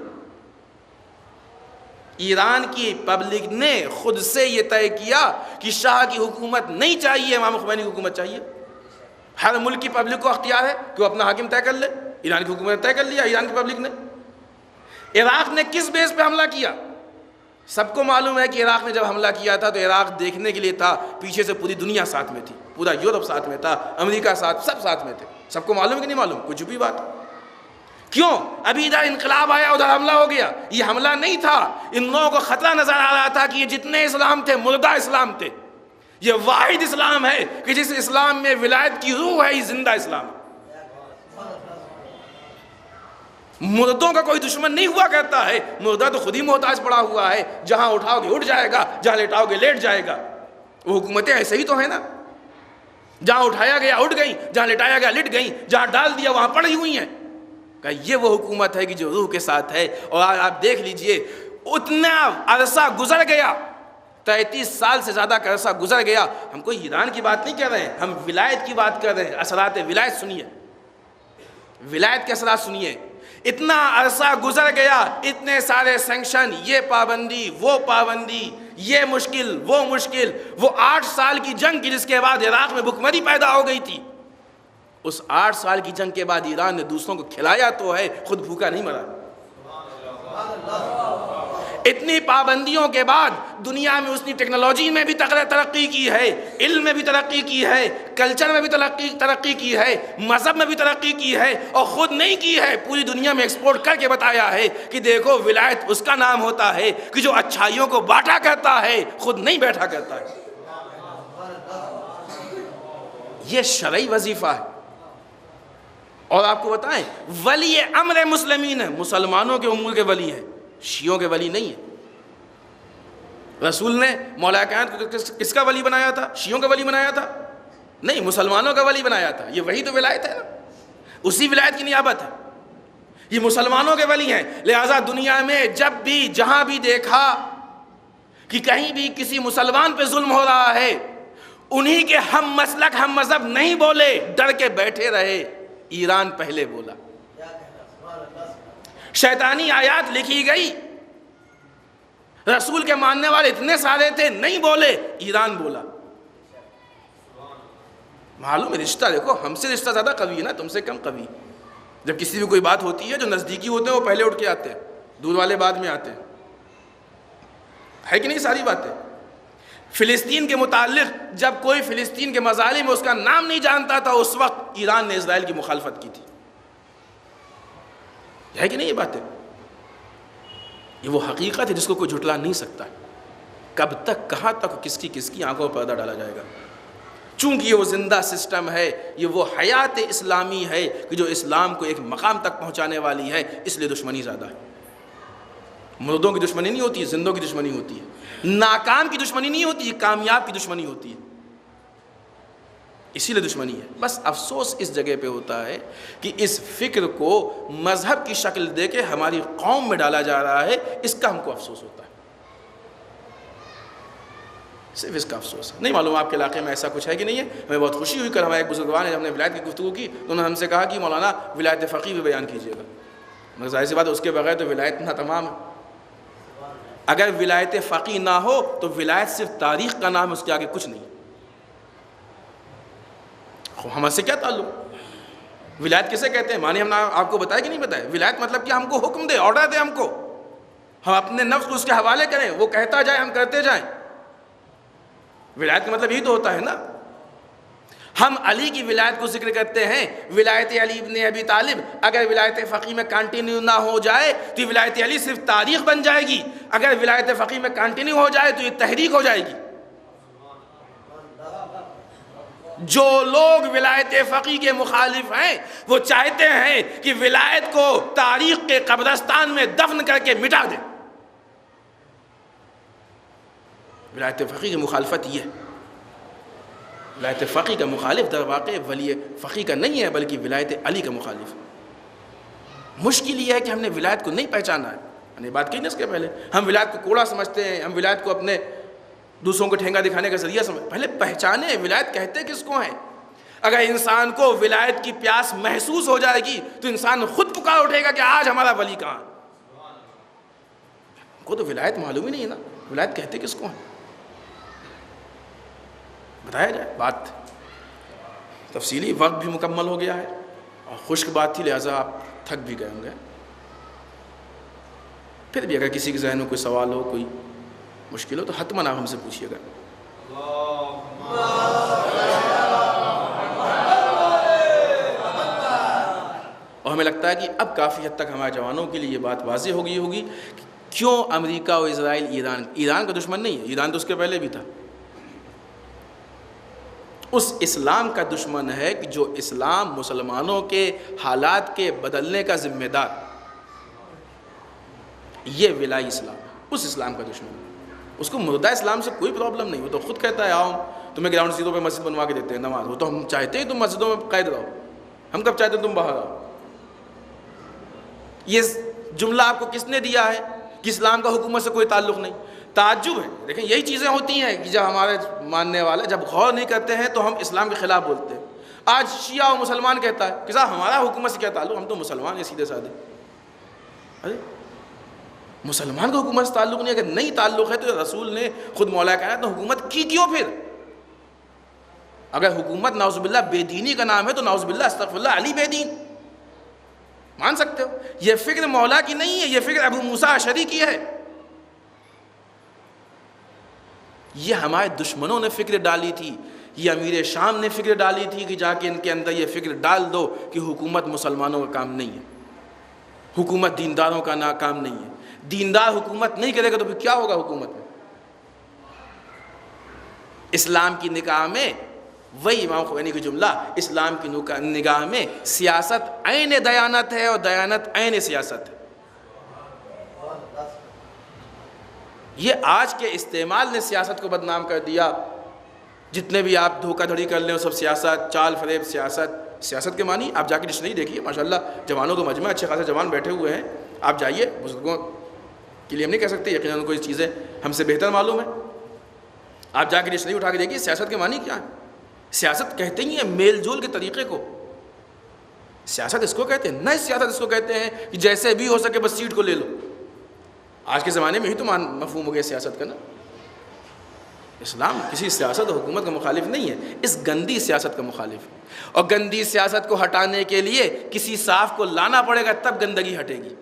ایران کی پبلک نے خود سے یہ طے کیا کہ شاہ کی حکومت نہیں چاہیے، امام خمینی کی حکومت چاہیے۔ ہر ملک کی پبلک کو اختیار ہے کہ وہ اپنا حاکم طے کر لے۔ ایران کی حکومت نے طے کر لیا، ایران کی پبلک نے۔ عراق نے کس بیس پہ حملہ کیا؟ سب کو معلوم ہے کہ عراق نے جب حملہ کیا تھا تو عراق دیکھنے کے لیے تھا، پیچھے سے پوری دنیا ساتھ میں تھی، پورا یورپ ساتھ میں تھا، امریکہ ساتھ، سب ساتھ میں تھے. سب کو معلوم ہے کہ نہیں معلوم؟ کچھ بھی بات. کیوں؟ ابھی ادھر انقلاب آیا، ادھر حملہ ہو گیا. یہ حملہ نہیں تھا، ان لوگوں کو خطرہ نظر آ رہا تھا کہ یہ جتنے اسلام تھے مردہ اسلام تھے. یہ واحد اسلام ہے کہ جس اسلام میں ولایت کی روح ہے، یہ زندہ اسلام. مردوں کا کوئی دشمن نہیں ہوا کرتا ہے، مردہ تو خود ہی محتاج پڑا ہوا ہے، جہاں اٹھاؤ گے اٹھ جائے گا، جہاں لیٹاؤ گے لیٹ جائے گا. وہ حکومتیں ایسے ہی تو ہیں نا، جہاں اٹھایا گیا اٹھ گئیں، جہاں لٹایا گیا لٹ گئیں، جہاں ڈال دیا وہاں پڑی ہوئی ہیں. کہ یہ وہ حکومت ہے کہ جو روح کے ساتھ ہے. اور آپ دیکھ لیجئے اتنا عرصہ گزر گیا، 33 سال سے زیادہ کا عرصہ گزر گیا. ہم کوئی ایران کی بات نہیں کر رہے ہیں، ہم ولایت کی بات کر رہے ہیں. اثرات ولایت سنیے، ولایت کے اثرات سنیے. اتنا عرصہ گزر گیا، اتنے سارے سینکشن، یہ پابندی وہ پابندی، یہ مشکل وہ مشکل. وہ 8 سال کی جنگ کی جس کے بعد عراق میں بھوکمری پیدا ہو گئی تھی، اس 8 سال کی جنگ کے بعد ایران نے دوسروں کو کھلایا تو ہے، خود بھوکا نہیں مرا. اتنی پابندیوں کے بعد دنیا میں اس نے ٹیکنالوجی میں بھی ترقی کی ہے، علم میں بھی ترقی کی ہے، کلچر میں بھی ترقی کی ہے، مذہب میں بھی ترقی کی ہے، اور خود نہیں کی ہے، پوری دنیا میں ایکسپورٹ کر کے بتایا ہے کہ دیکھو ولایت اس کا نام ہوتا ہے کہ جو اچھائیوں کو بانٹا کرتا ہے، خود نہیں بیٹھا کرتا ہے. یہ شرعی وظیفہ ہے. اور آپ کو بتائیں، ولی امر مسلمین ہے، مسلمانوں کے امور کے ولی ہے، شیعوں کے ولی نہیں ہے. رسول نے مولا کائنات کو کس کا ولی بنایا تھا؟ شیعوں کا ولی بنایا تھا؟ نہیں، مسلمانوں کا ولی بنایا تھا. یہ وہی تو ولایت ہے نا، اسی ولایت کی نیابت ہے. یہ مسلمانوں کے ولی ہیں. لہٰذا دنیا میں جب بھی جہاں بھی دیکھا کہ کہیں بھی کسی مسلمان پہ ظلم ہو رہا ہے، انہی کے ہم مسلک ہم مذہب نہیں بولے، ڈر کے بیٹھے رہے. ایران پہلے بولا. شیطانی آیات لکھی گئی، رسول کے ماننے والے اتنے سارے تھے، نہیں بولے، ایران بولا. معلوم ہے رشتہ، دیکھو ہم سے رشتہ زیادہ قوی ہے نا، تم سے کم قوی. جب کسی بھی کوئی بات ہوتی ہے، جو نزدیکی ہوتے ہیں وہ پہلے اٹھ کے آتے ہیں، دور والے بعد میں آتے ہیں. ہے کہ نہیں ساری باتیں؟ فلسطین کے متعلق جب کوئی فلسطین کے مظالم میں اس کا نام نہیں جانتا تھا، اس وقت ایران نے اسرائیل کی مخالفت کی تھی. ہے کہ نہیں یہ باتیں؟ یہ وہ حقیقت ہے جس کو کوئی جھٹلا نہیں سکتا. کب تک، کہاں تک، کس کی آنکھوں پر پردہ ڈالا جائے گا؟ چونکہ یہ وہ زندہ سسٹم ہے، یہ وہ حیات اسلامی ہے کہ جو اسلام کو ایک مقام تک پہنچانے والی ہے. اس لیے دشمنی زیادہ ہے. مردوں کی دشمنی نہیں ہوتی ہے، زندوں کی دشمنی ہوتی ہے. ناکام کی دشمنی نہیں ہوتی ہے، کامیاب کی دشمنی ہوتی ہے. اسی لیے دشمنی ہے. بس افسوس اس جگہ پہ ہوتا ہے کہ اس فکر کو مذہب کی شکل دے کے ہماری قوم میں ڈالا جا رہا ہے. اس کا ہم کو افسوس ہوتا ہے، صرف اس کا افسوس ہے. نہیں معلوم آپ کے علاقے میں ایسا کچھ ہے کہ نہیں ہے. ہمیں بہت خوشی ہوئی، کل ہمارے ایک بزرگوار نے ہم نے ولایت کی گفتگو کی تو انہوں نے ہم سے کہا کہ مولانا ولایت فقیہ بھی بیان کیجیے گا. مگر ظاہر سی بات ہے، اس کے بغیر تو ولایت نہ تمام ہے. اگر ولایت فقیہ نہ ہو تو ولایت صرف تاریخ کا نام ہے، اس کے آگے کچھ نہیں. ہم سے کیا تعلق؟ ولایت کسے کہتے ہیں؟ معنی ہم نے آپ کو بتایا کہ نہیں بتایا؟ ولایت مطلب کہ ہم کو حکم دے، آرڈر دے، ہم کو، ہم اپنے نفس کو اس کے حوالے کریں، وہ کہتا جائے ہم کرتے جائیں. ولایت کا مطلب یہی تو ہوتا ہے نا. ہم علی کی ولایت کو ذکر کرتے ہیں، ولایت علی ابن ابی طالب. اگر ولایت فقیہ میں کنٹینیو نہ ہو جائے تو ولایت علی صرف تاریخ بن جائے گی. اگر ولایت فقیہ میں کنٹینیو ہو جائے تو یہ تحریک ہو جائے گی. جو لوگ ولایت فقیہ کے مخالف ہیں وہ چاہتے ہیں کہ ولایت کو تاریخ کے قبرستان میں دفن کر کے مٹا دیں. ولایت فقیہ کی مخالفت یہ ہے. ولایت فقیہ کا مخالف در واقع ولی فقیہ کا نہیں ہے بلکہ ولایت علی کا مخالف. مشکل یہ ہے کہ ہم نے ولایت کو نہیں پہچانا ہے. میں نے بات کی نا اس کے پہلے، ہم ولایت کو کوڑا سمجھتے ہیں، ہم ولایت کو اپنے دوسروں کو ٹھینگا دکھانے کا ذریعہ سمجھ. پہلے پہچانے ولایت کہتے کس کو ہیں. اگر انسان کو ولایت کی پیاس محسوس ہو جائے گی تو انسان خود پکار اٹھے گا کہ آج ہمارا ولی کہاں. ہم کو تو ولایت معلوم ہی نہیں ہے نا، ولایت کہتے کس کو ہیں؟ بتایا جائے. بات تفصیلی، وقت بھی مکمل ہو گیا ہے اور خشک بات تھی لہٰذا آپ تھک بھی گئے ہوں گے. پھر بھی اگر کسی کے ذہن میں کوئی سوال ہو، کوئی مشکل ہو، تو حتماً آپ ہم سے پوچھیے گا۔ اور ہمیں لگتا ہے کہ اب کافی حد تک ہمارے جوانوں کے لیے یہ بات واضح ہو گئی ہوگی کہ کیوں امریکہ و اسرائیل ایران کا دشمن نہیں ہے، ایران تو اس کے پہلے بھی تھا، اس اسلام کا دشمن ہے کہ جو اسلام مسلمانوں کے حالات کے بدلنے کا ذمہ دار، یہ ولائی اسلام ہے، اس اسلام کا دشمن ہے۔ اس کو مردہ اسلام سے کوئی پرابلم نہیں، وہ تو خود کہتا ہے آؤ تمہیں گراؤنڈ زیرو پہ مسجد بنوا کے دیتے ہیں نماز، وہ تو ہم چاہتے ہیں تم مسجدوں میں قید رہو، ہم کب چاہتے ہیں تم باہر آؤ۔ یہ جملہ آپ کو کس نے دیا ہے کہ اسلام کا حکومت سے کوئی تعلق نہیں؟ تعجب ہے، دیکھیں یہی چیزیں ہوتی ہیں کہ جب ہمارے ماننے والے جب غور نہیں کرتے ہیں تو ہم اسلام کے خلاف بولتے ہیں۔ آج شیعہ و مسلمان کہتا ہے کہ صاحب ہمارا حکومت سے کیا تعلق، ہم تو مسلمان ہیں سیدھے سادھے۔ ارے مسلمان کا حکومت سے تعلق نہیں، اگر نہیں تعلق ہے تو رسول نے خود مولا کائنات تو حکومت کی کیوں پھر؟ اگر حکومت نعوذ باللہ بے دینی کا نام ہے تو نعوذ باللہ استغفر اللہ علی بے دین، مان سکتے ہو؟ یہ فکر مولا کی نہیں ہے، یہ فکر ابو موسیٰ اشعری کی ہے۔ یہ ہمارے دشمنوں نے فکر ڈالی تھی، یہ امیر شام نے فکر ڈالی تھی کہ جا کے ان کے اندر یہ فکر ڈال دو کہ حکومت مسلمانوں کا کام نہیں ہے، حکومت دینداروں کا کام نہیں ہے، دیندار حکومت نہیں کرے گا تو پھر کیا ہوگا حکومت میں؟ اسلام کی نگاہ میں وہی امام خمینی کی جملہ، اسلام کی نگاہ میں سیاست عین دیانت ہے اور دیانت عین سیاست ہے۔ یہ آج کے استعمال نے سیاست کو بدنام کر دیا، جتنے بھی آپ دھوکہ دھڑی کر لیں وہ سب سیاست، چال فریب سیاست۔ سیاست کے معنی آپ جا کے ڈکشنری دیکھیے، ماشاءاللہ جوانوں کو مجمع اچھے خاصے جوان بیٹھے ہوئے ہیں، آپ جائیے، بزرگوں کے لیے ہم نہیں کہہ سکتے، یقیناً ان کو یہ چیزیں ہم سے بہتر معلوم ہے، آپ جا کے ڈکشنری اٹھا کے دیکھیے سیاست کے معنی کیا ہے۔ سیاست کہتے ہی ہیں میل جول کے طریقے کو، سیاست اس کو کہتے ہیں، نہ سیاست اس کو کہتے ہیں کہ جیسے بھی ہو سکے بس سیٹ کو لے لو۔ آج کے زمانے میں ہی تو مفہوم ہو گیا سیاست کا نا۔ اسلام کسی سیاست و حکومت کا مخالف نہیں ہے، اس گندی سیاست کا مخالف ہے، اور گندی سیاست کو ہٹانے کے لیے کسی صاف کو لانا پڑے گا تب گندگی ہٹے گی۔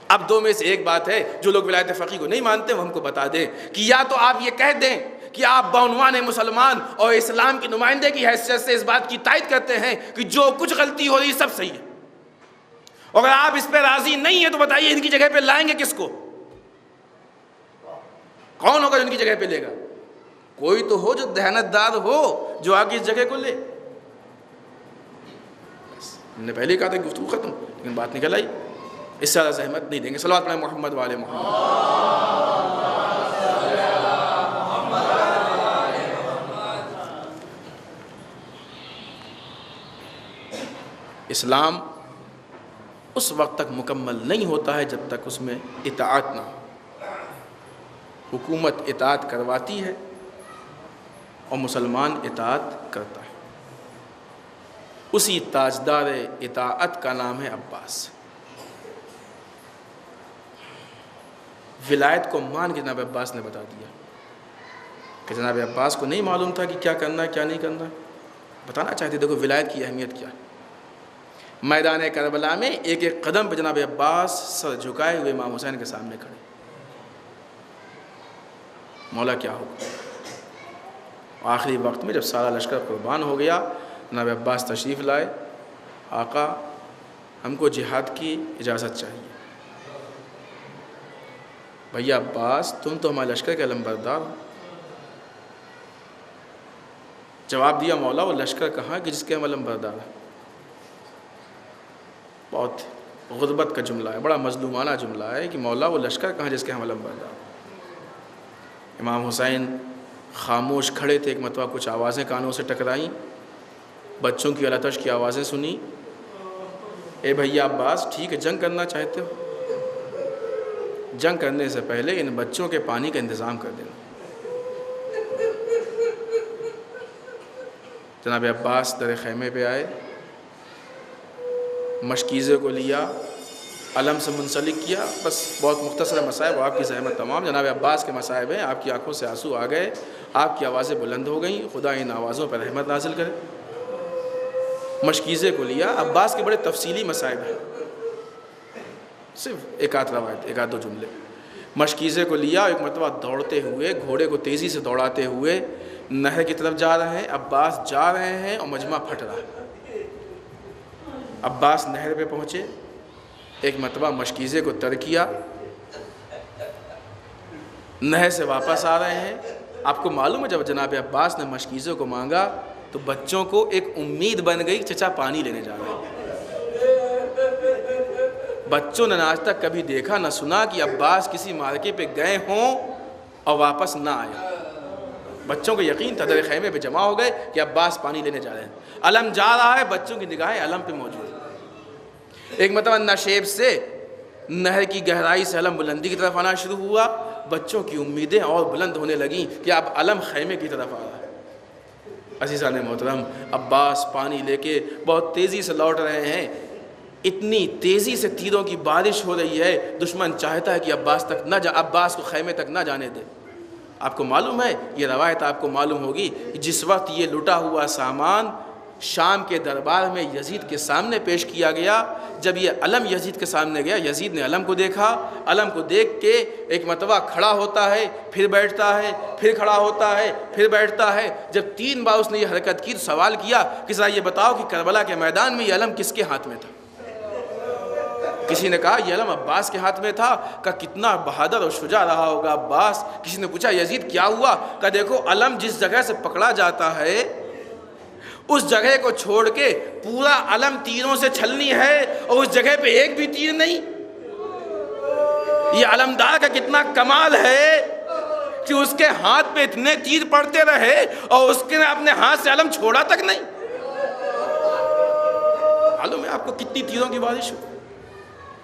اب دو میں سے ایک بات ہے، جو لوگ ولایت فقیہ کو نہیں مانتے وہ ہم کو بتا دیں کہ یا تو آپ یہ کہہ دیں کہ آپ بعنوان مسلمان اور اسلام کی نمائندے کی حیثیت سے اس بات کی تائید کرتے ہیں کہ جو کچھ غلطی ہو رہی سب صحیح ہے، اور اگر آپ اس پہ راضی نہیں ہیں تو بتائیے ان کی جگہ پہ لائیں گے کس کو؟ کون ہوگا جو ان کی جگہ پہ لے گا؟ کوئی تو ہو جو دیانتدار ہو جو آگے اس جگہ کو لے۔ ہم نے پہلے کہا تھا کہ گفتگو ختم، لیکن بات نکل آئی، اس سے زیادہ زحمت نہیں دیں گے۔ صلوات پڑھیں محمد وآل محمد۔ اسلام اس وقت تک مکمل نہیں ہوتا ہے جب تک اس میں اطاعت نہ ہو۔ حکومت اطاعت کرواتی ہے اور مسلمان اطاعت کرتا ہے۔ اسی تاجدار اطاعت کا نام ہے عباس۔ ولایت کو مان کے جناب عباس نے بتا دیا کہ جناب عباس کو نہیں معلوم تھا کہ کیا کرنا ہے کیا نہیں کرنا ہے، بتانا چاہتے دیکھو ولایت کی اہمیت کیا ہے۔ میدان کربلا میں ایک ایک قدم پہ جناب عباس سر جھکائے ہوئے امام حسین کے سامنے کھڑے، مولا کیا ہو۔ آخری وقت میں جب سارا لشکر قربان ہو گیا، جناب عباس تشریف لائے، آقا ہم کو جہاد کی اجازت چاہیے۔ بھیا عباس تم تو ہمارے لشکر کے علمبردار ہو۔ جواب دیا مولا وہ لشکر کہاں کہ جس کے ہم علمبردار ہیں۔ بہت غربت کا جملہ ہے، بڑا مظلومانہ جملہ ہے کہ مولا وہ لشکر کہاں جس کے ہم علمبردار ہیں۔ امام حسین خاموش کھڑے تھے، ایک مرتبہ کچھ آوازیں کانوں سے ٹکرائیں، بچوں کی التش کی آوازیں سنی۔ اے بھیا عباس ٹھیک ہے جنگ کرنا چاہتے ہو، جنگ کرنے سے پہلے ان بچوں کے پانی کا انتظام کر دینا۔ جناب عباس در خیمے پہ آئے، مشکیزے کو لیا، علم سے منسلک کیا، بس بہت مختصر مصائب اور آپ کی زحمت تمام۔ جناب عباس کے مصائب ہیں، آپ کی آنکھوں سے آنسو آ گئے، آپ کی آوازیں بلند ہو گئیں، خدا ان آوازوں پر رحمت نازل کرے۔ مشکیزے کو لیا. عباس کے بڑے تفصیلی مصائب ہیں, صرف ایک آدھ روایت, ایک آدھ دو جملے. مشکیزے کو لیا, ایک مرتبہ دوڑتے ہوئے, گھوڑے کو تیزی سے دوڑاتے ہوئے نہر کی طرف جا رہے ہیں. عباس جا رہے ہیں اور مجمع پھٹ رہا ہے. عباس نہر پہ پہنچے, ایک مرتبہ مشکیزے کو تر کیا, نہر سے واپس آ رہے ہیں. آپ کو معلوم ہے جب جناب عباس نے مشکیزے کو مانگا تو بچوں کو ایک امید بن گئی, چچا پانی لینے جا رہے ہیں. بچوں نے آج تک کبھی دیکھا نہ سنا کہ عباس کسی مارکے پہ گئے ہوں اور واپس نہ آئے. بچوں کو یقین تھا, در خیمے پہ جمع ہو گئے کہ عباس پانی لینے جا رہے ہیں. علم جا رہا ہے, بچوں کی نگاہیں علم پہ موجود ہیں. ایک مرتبہ نشیب سے نہر کی گہرائی سے علم بلندی کی طرف آنا شروع ہوا. بچوں کی امیدیں اور بلند ہونے لگیں کہ اب علم خیمے کی طرف آ رہا ہے. عزیزان محترم, عباس پانی لے کے بہت تیزی سے لوٹ رہے ہیں. اتنی تیزی سے تیروں کی بارش ہو رہی ہے, دشمن چاہتا ہے کہ عباس کو خیمے تک نہ جانے دے. آپ کو معلوم ہے, یہ روایت آپ کو معلوم ہوگی, جس وقت یہ لٹا ہوا سامان شام کے دربار میں یزید کے سامنے پیش کیا گیا, جب یہ علم یزید کے سامنے گیا, یزید نے علم کو دیکھا. علم کو دیکھ کے ایک مرتبہ کھڑا ہوتا ہے, پھر بیٹھتا ہے, پھر کھڑا ہوتا ہے, پھر بیٹھتا ہے. جب 3 بار اس نے یہ حرکت کی تو سوال کیا کہ ذرا یہ بتاؤ کہ کربلا کے میدان میں یہ علم کس کے ہاتھ میں تھا؟ کسی نے کہا یہ علم عباس کے ہاتھ میں تھا. کہا کتنا بہادر اور شجاع رہا ہوگا عباس. کسی نے پوچھا یزید کیا ہوا؟ کہا دیکھو علم جس جگہ سے پکڑا جاتا ہے اس جگہ کو چھوڑ کے پورا علم تیروں سے چھلنی ہے اور اس جگہ پہ ایک بھی تیر نہیں. یہ علمدار کا کتنا کمال ہے کہ اس کے ہاتھ پہ اتنے تیر پڑتے رہے اور اس نے اپنے ہاتھ سے علم چھوڑا تک نہیں. معلوم ہے آپ کو کتنی تیروں کی بارش ہو.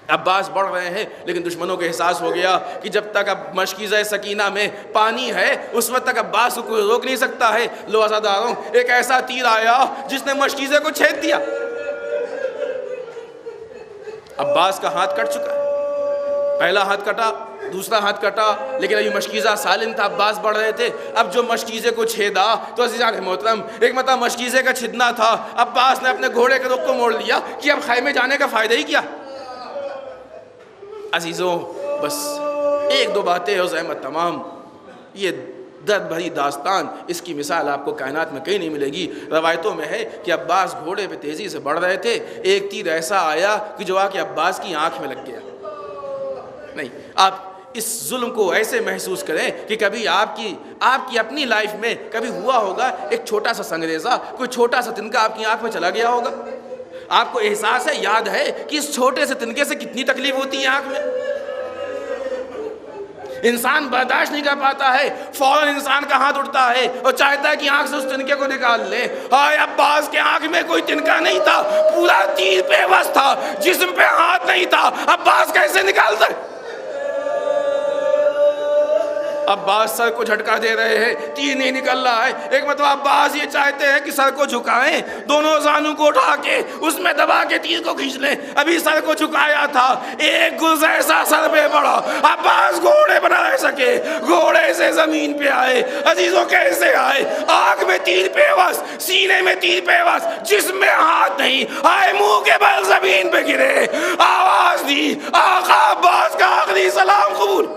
عباس بڑھ رہے ہیں لیکن دشمنوں کو احساس ہو گیا کہ جب تک اب مشکیزہ سکینہ میں پانی ہے اس وقت تک عباس کو کوئی روک نہیں سکتا ہے. لو عزاداروں, ایک ایسا تیر آیا جس نے مشکیزے کو چھید دیا. عباس کا ہاتھ کٹ چکا ہے, پہلا ہاتھ کٹا, دوسرا ہاتھ کٹا, لیکن ابھی مشکیزہ سالم تھا, عباس بڑھ رہے تھے. اب جو مشکیزے کو چھیدا تو عزیزان محترم ایک مرتبہ مشکیزے کا چھدنا تھا, عباس نے اپنے گھوڑے کے رخ کو موڑ لیا کہ اب خیمے جانے کا فائدہ ہی کیا. عزیزوں بس 1-2 باتیں اور زحمت تمام. یہ درد بھری داستان, اس کی مثال آپ کو کائنات میں کہیں نہیں ملے گی. روایتوں میں ہے کہ عباس گھوڑے پہ تیزی سے بڑھ رہے تھے, ایک تیر ایسا آیا کہ جو آ کے عباس کی آنکھ میں لگ گیا. نہیں, آپ اس ظلم کو ایسے محسوس کریں کہ کبھی آپ کی اپنی لائف میں کبھی ہوا ہوگا ایک چھوٹا سا سنگریزہ, کوئی چھوٹا سا تنکا آپ کی آنکھ میں چلا گیا ہوگا. آپ کو احساس ہے, یاد ہے کہ اس چھوٹے سے تنکے سے کتنی تکلیف ہوتی ہے آنکھ میں. انسان برداشت نہیں کر پاتا ہے, فوراً انسان کا ہاتھ اٹھتا ہے اور چاہتا ہے کہ آنکھ سے اس تنکے کو نکال لے. ہائے عباس کے آنکھ میں کوئی تنکا نہیں تھا, پورا تیر پہ بس تھا, جسم پہ ہاتھ نہیں تھا. عباس کیسے نکالتا ہے؟ عباس سر کو جھٹکا دے رہے ہیں, تیر نہیں نکل رہا ہے. ایک مرتبہ عباس یہ چاہتے ہیں کہ سر کو جھکائیں, دونوں زانوں کو اٹھا کے اس میں دبا کے تیر کو کھینچ لیں. ابھی سر کو جھکایا تھا, ایک گز ایسا سر پہ پڑا, عباس گھوڑے بنا رہ سکے, گھوڑے سے زمین پہ آئے. عزیزوں کیسے آئے؟ آنکھ میں تیر پیوس, سینے میں تیر پیوس, جسم میں ہاتھ نہیں. آئے منہ کے بل زمین پہ گرے, آواز دی, آقا عباس کا آخری سلام قبول.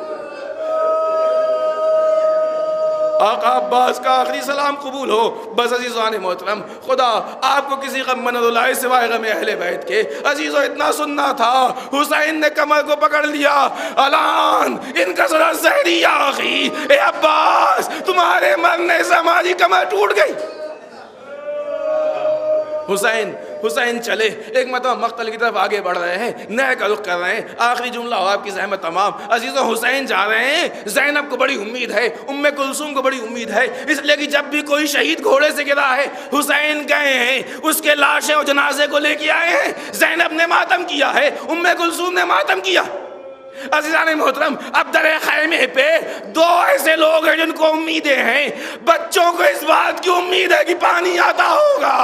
آقا عباس کا آخری سلام قبول ہو. بس عزیزان محترم, خدا آپ کو کسی غم نہ دلائے سوائے غم اہل بیت کے. عزیزوں اتنا سننا تھا, حسین نے کمر کو پکڑ لیا, الان ان کا ذرا زہری آخی, اے عباس تمہارے مرنے سے ہماری کمر ٹوٹ گئی. حسین چلے, ایک مرتبہ مقتل کی طرف آگے بڑھ رہے ہیں, نہر کا رخ کر رہے ہیں. آخری جملہ ہو آپ کی زحمت تمام. عزیزوں حسین جا رہے ہیں, زینب کو بڑی امید ہے, ام کلثوم کو بڑی امید ہے, اس لیے کہ جب بھی کوئی شہید گھوڑے سے گرا ہے حسین گئے ہیں, اس کے لاشیں اور جنازے کو لے کے آئے ہیں. زینب نے ماتم کیا ہے, ام کلثوم نے ماتم کیا. عزیزان محترم اب در خیمے پہ 2 ایسے لوگ ہیں جن کو امیدیں ہیں. بچوں کو اس بات کی امید ہے کہ پانی آتا ہوگا,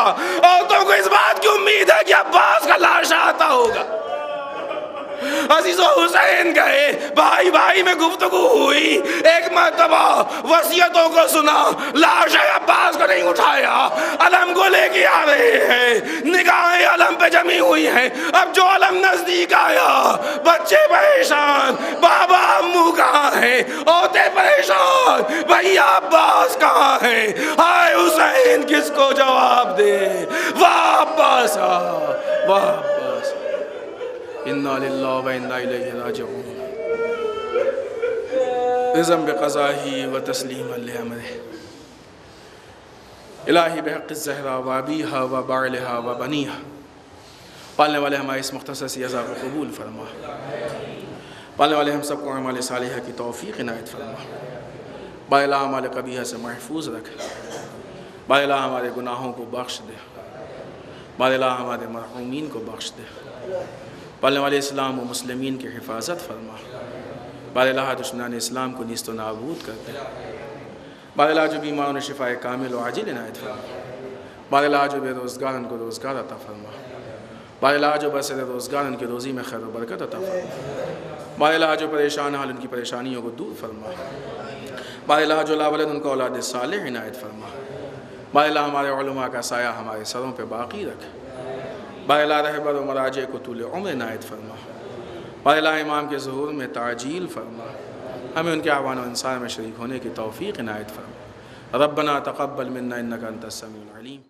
عورتوں کو اس بات کی امید ہے کہ عباس کا لاش آتا ہوگا. عزیز و حسین گئے، بھائی بھائی میں گفتگو ہوئی، ایک مرتبہ وصیتوں کو سنا، لاش عباس کو نہیں اٹھایا، علم کو لے کے آ رہے ہیں، نگاہیں علم پہ جمی ہوئی ہیں۔ اب جو علم نزدیک آیا، بچے پریشان، بابا امو کہاں ہیں، عورتیں پریشان، بھیا عباس کہاں ہیں، ہائے حسین کس کو جواب دے، واپس آ واپس۔ انا للہ و انا الیہ راجعون، رضا بقضائہ و تسلیما لامرہ۔ الہی بحق الزہرا و ابیہا و بعلہا و بنیہا، پالنے والے ہمارے اس مختصر سی عزا کو قبول فرما، پالنے والے ہم سب کو اعمال صالحہ کی توفیق عنایت فرما، بالا اعمال قبیحہ سے محفوظ رکھ، بالا ہمارے گناہوں کو بخش دے، بالا ہمارے مرحومین کو بخش دے، پالنے والے اسلام و مسلمین کی حفاظت فرما، بالا دشمنان اسلام کو نیست و نابود کر دے، بالا جو بیماروں نے شفاء کامل و عاجل عنایت فرما، بالا جو بے روزگارن کو روزگار عطا فرما، بالا جو بسر روزگار ان کی روزی میں خیر و برکت عطا فرما، بالا جو پریشان حال ان کی پریشانیوں کو دور فرما، بالا جو لا ولد ان کو اولاد صالح عنایت فرما، بالا ہمارے علماء کا سایہ ہمارے سروں پہ باقی رکھ، بالا رہبر و مراجع کو طول عمر عنایت فرما، بالا امام کے ظہور میں تعجیل فرما، ہمیں ان کے اعوان و انصار میں شریک ہونے کی توفیق عنایت فرما، ربنا تقبل منا انک انت السمیع العلیم۔